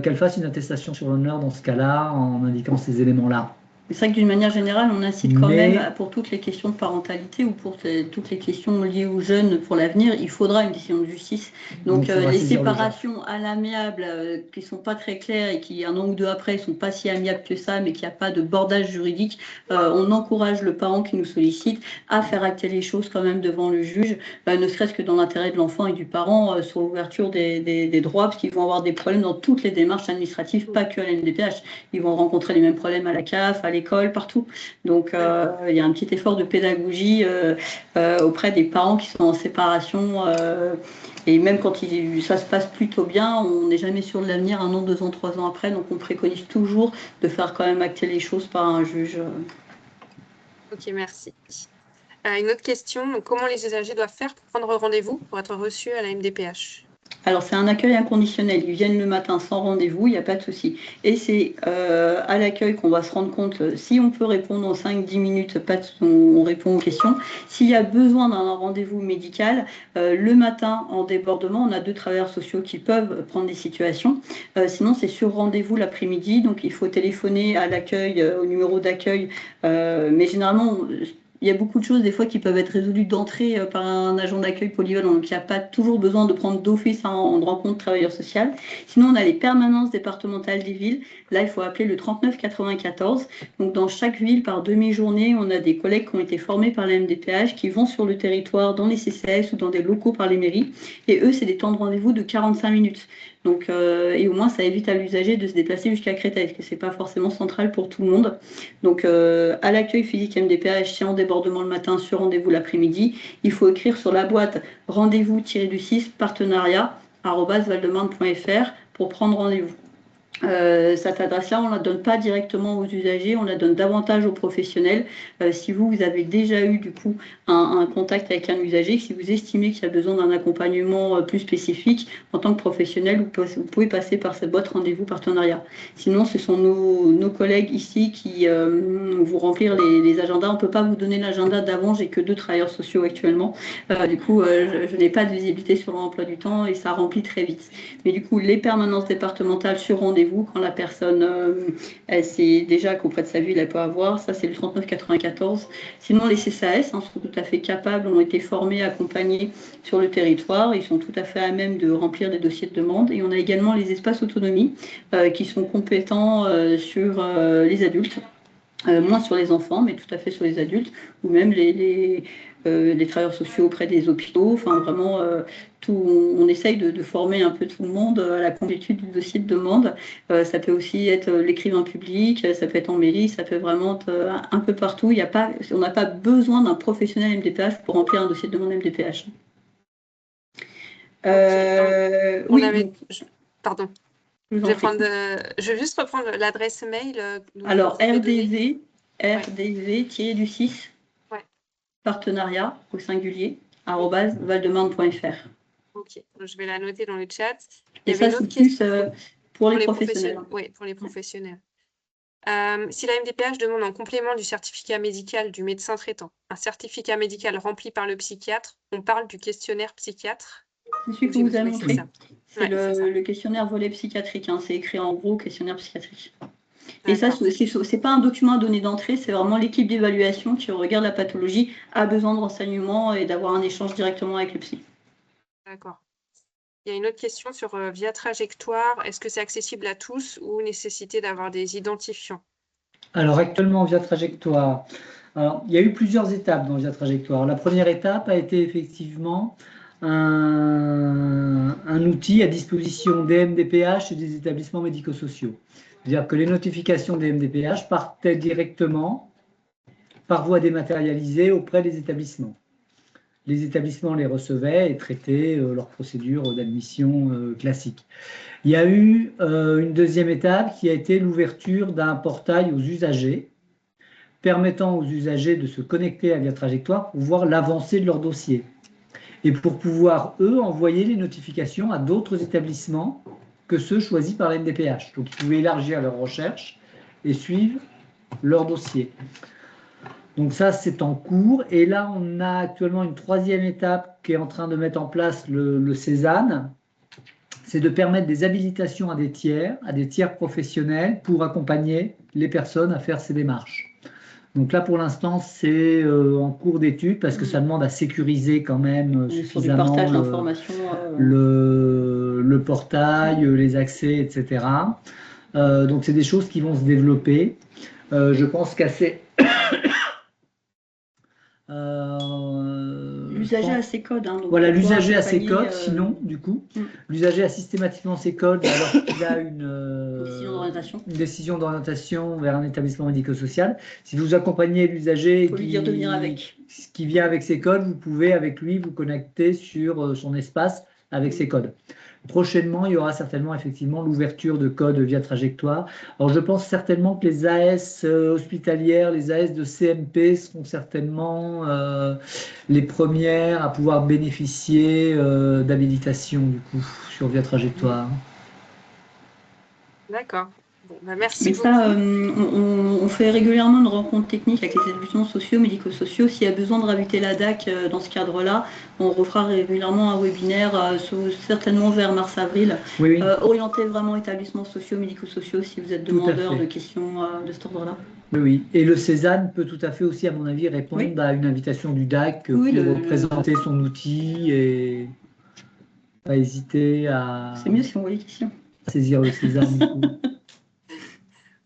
qu'elle fasse une attestation sur l'honneur dans ce cas-là en indiquant ces éléments-là. C'est vrai que d'une manière générale, on incite quand même pour toutes les questions de parentalité ou pour toutes les questions liées aux jeunes pour l'avenir, il faudra une décision de justice. Donc les séparations à l'amiable qui ne sont pas très claires et qui un an ou deux après ne sont pas si amiables que ça, mais qu'il n'y a pas de bordage juridique, on encourage le parent qui nous sollicite à faire acter les choses quand même devant le juge, ne serait-ce que dans l'intérêt de l'enfant et du parent sur l'ouverture des droits, parce qu'ils vont avoir des problèmes dans toutes les démarches administratives, pas que à la MDPH. Ils vont rencontrer les mêmes problèmes à la CAF, à l'école, partout. Donc, il y a un petit effort de pédagogie auprès des parents qui sont en séparation. Et même quand ça se passe plutôt bien, on n'est jamais sûr de l'avenir, 1 an, 2 ans, 3 ans après. Donc, on préconise toujours de faire quand même acter les choses par un juge. Ok, merci. Une autre question, donc, comment les usagers doivent faire pour prendre rendez-vous pour être reçus à la MDPH? Alors, c'est un accueil inconditionnel. Ils viennent le matin sans rendez-vous, il n'y a pas de souci. Et c'est à l'accueil qu'on va se rendre compte si on peut répondre en 5-10 minutes, on répond aux questions. S'il y a besoin d'un rendez-vous médical, le matin en débordement, on a 2 travailleurs sociaux qui peuvent prendre des situations. Sinon, c'est sur rendez-vous l'après-midi. Donc, il faut téléphoner à l'accueil, au numéro d'accueil. Mais généralement, il y a beaucoup de choses des fois qui peuvent être résolues d'entrée par un agent d'accueil polyvalent, donc il n'y a pas toujours besoin de prendre d'office en rencontre travailleur social. Sinon, on a les permanences départementales des villes. Là, il faut appeler le 39 94. Donc, dans chaque ville, par demi-journée, on a des collègues qui ont été formés par la MDPH qui vont sur le territoire, dans les CCAS ou dans des locaux par les mairies. Et eux, c'est des temps de rendez-vous de 45 minutes. Donc, et au moins, ça évite à l'usager de se déplacer jusqu'à Créteil, parce que ce n'est pas forcément central pour tout le monde. Donc, à l'accueil physique MDPH, si en débordement le matin, sur rendez-vous l'après-midi, il faut écrire sur la boîte rendez-vous-du-6 partenariat@valdemarne.fr pour prendre rendez-vous. Cette adresse-là, on ne la donne pas directement aux usagers, on la donne davantage aux professionnels. Si vous avez déjà eu du coup un contact avec un usager, si vous estimez qu'il y a besoin d'un accompagnement plus spécifique, en tant que professionnel, vous pouvez passer par cette boîte rendez-vous partenariat. Sinon, ce sont nos collègues ici qui vous remplir les agendas. On ne peut pas vous donner l'agenda d'avant, j'ai que 2 travailleurs sociaux actuellement. Du coup, je n'ai pas de visibilité sur l'emploi du temps et ça remplit très vite. Mais du coup, les permanences départementales sur rendez-vous, quand la personne elle sait déjà qu'auprès de sa ville elle peut avoir, ça c'est le 39 94. Sinon les CCAS sont tout à fait capables, ont été formés, accompagnés sur le territoire, ils sont tout à fait à même de remplir des dossiers de demande. Et on a également les espaces autonomie qui sont compétents sur les adultes. Moins sur les enfants, mais tout à fait sur les adultes, ou même les travailleurs sociaux auprès des hôpitaux. Enfin, vraiment, on essaye de former un peu tout le monde à la complétude du dossier de demande. Ça peut aussi être l'écrivain public, ça peut être en mairie, ça peut vraiment être un peu partout. On n'a pas besoin d'un professionnel MDPH pour remplir un dossier de demande MDPH. Oui. Pardon. Je vais juste reprendre l'adresse mail. Alors, rdv-du-6 partenariat au singulier @valdemarne.fr. Ok, je vais la noter dans le chat. Et ça, c'est plus pour les professionnels. Oui, pour les professionnels. Si la MDPH demande en complément du certificat médical du médecin traitant un certificat médical rempli par le psychiatre, on parle du questionnaire psychiatre. C'est celui que vous avez montré. C'est le questionnaire volet psychiatrique. Hein. C'est écrit en gros questionnaire psychiatrique. Et ça, c'est pas un document à donner d'entrée, c'est vraiment l'équipe d'évaluation qui regarde la pathologie, a besoin de renseignements et d'avoir un échange directement avec le psy. D'accord. Il y a une autre question sur Via Trajectoire. Est-ce que c'est accessible à tous ou nécessité d'avoir des identifiants? Alors actuellement, Via Trajectoire, alors, il y a eu plusieurs étapes dans Via Trajectoire. La première étape a été effectivement un outil à disposition des MDPH et des établissements médico-sociaux. C'est-à-dire que les notifications des MDPH partaient directement par voie dématérialisée auprès des établissements. Les établissements les recevaient et traitaient leur procédure d'admission classique. Il y a eu une deuxième étape qui a été l'ouverture d'un portail aux usagers, permettant aux usagers de se connecter à Via Trajectoire pour voir l'avancée de leur dossier et pour pouvoir, eux, envoyer les notifications à d'autres établissements que ceux choisis par la MDPH. Donc, ils pouvaient élargir leur recherche et suivre leur dossier. Donc ça, c'est en cours. Et là, on a actuellement une troisième étape qui est en train de mettre en place le Cézanne. C'est de permettre des habilitations à des tiers professionnels pour accompagner les personnes à faire ces démarches. Donc là, pour l'instant, c'est en cours d'étude parce que ça demande à sécuriser quand même suffisamment le portail, les accès, etc. Donc, c'est des choses qui vont se développer. Je pense qu'assez... l'usager a ses codes. Hein, donc voilà, l'usager a ses accompagner, codes, sinon, du coup, l'usager a systématiquement ses codes alors qu'il a une décision d'orientation vers un établissement médico-social. Si vous accompagnez l'usager qui vient avec ses codes, vous pouvez avec lui vous connecter sur son espace avec ses codes. Prochainement, il y aura certainement effectivement l'ouverture de codes via trajectoire. Alors, je pense certainement que les AS hospitalières, les AS de CMP seront certainement les premières à pouvoir bénéficier d'habilitation du coup sur via trajectoire. D'accord. Bon, bah merci Mais beaucoup. ça, on fait régulièrement une rencontre technique avec les établissements sociaux, médico-sociaux. S'il y a besoin de rajouter la DAC dans ce cadre-là, on refera régulièrement un webinaire, certainement vers mars-avril, oui. orienté vraiment établissements sociaux, médico-sociaux, si vous êtes demandeur de questions de cet ordre-là. Oui, et le Cézanne peut tout à fait aussi, à mon avis, répondre à une invitation du DAC pour présenter son outil et pas hésiter à... C'est mieux si on voit les questions. Saisir le Cézanne.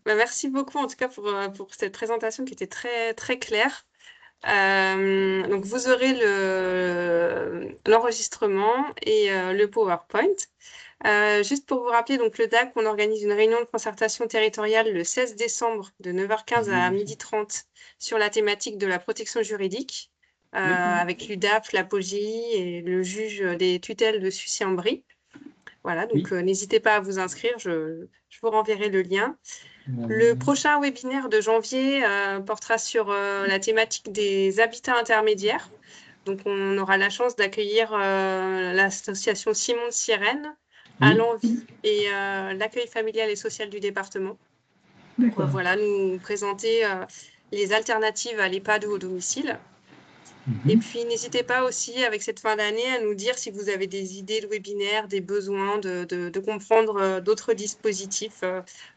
Bah, merci beaucoup en tout cas pour cette présentation qui était très, très claire. Donc vous aurez l'enregistrement et le PowerPoint. Juste pour vous rappeler, donc le DAC, on organise une réunion de concertation territoriale le 16 décembre de 9h15 à 12h30 sur la thématique de la protection juridique avec l'UDAP, la POGI et le juge des tutelles de Sucy-en-Brie. Voilà, donc n'hésitez pas à vous inscrire, je vous renverrai le lien. Le prochain webinaire de janvier portera sur la thématique des habitats intermédiaires. Donc, on aura la chance d'accueillir l'association Simon de Sirène, à l'envie et l'accueil familial et social du département. Voilà, nous présenter les alternatives à l'EHPAD ou au domicile. Et puis, n'hésitez pas aussi, avec cette fin d'année, à nous dire si vous avez des idées de webinaires, des besoins de comprendre d'autres dispositifs.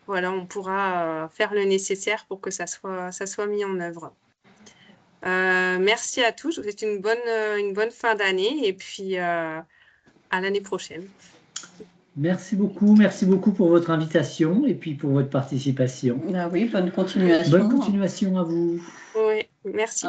Voilà, on pourra faire le nécessaire pour que ça soit mis en œuvre. Merci à tous. Je vous souhaite une bonne fin d'année et puis à l'année prochaine. Merci beaucoup pour votre invitation et puis pour votre participation. Ah oui, bonne continuation. Bonne continuation à vous. Oui, merci.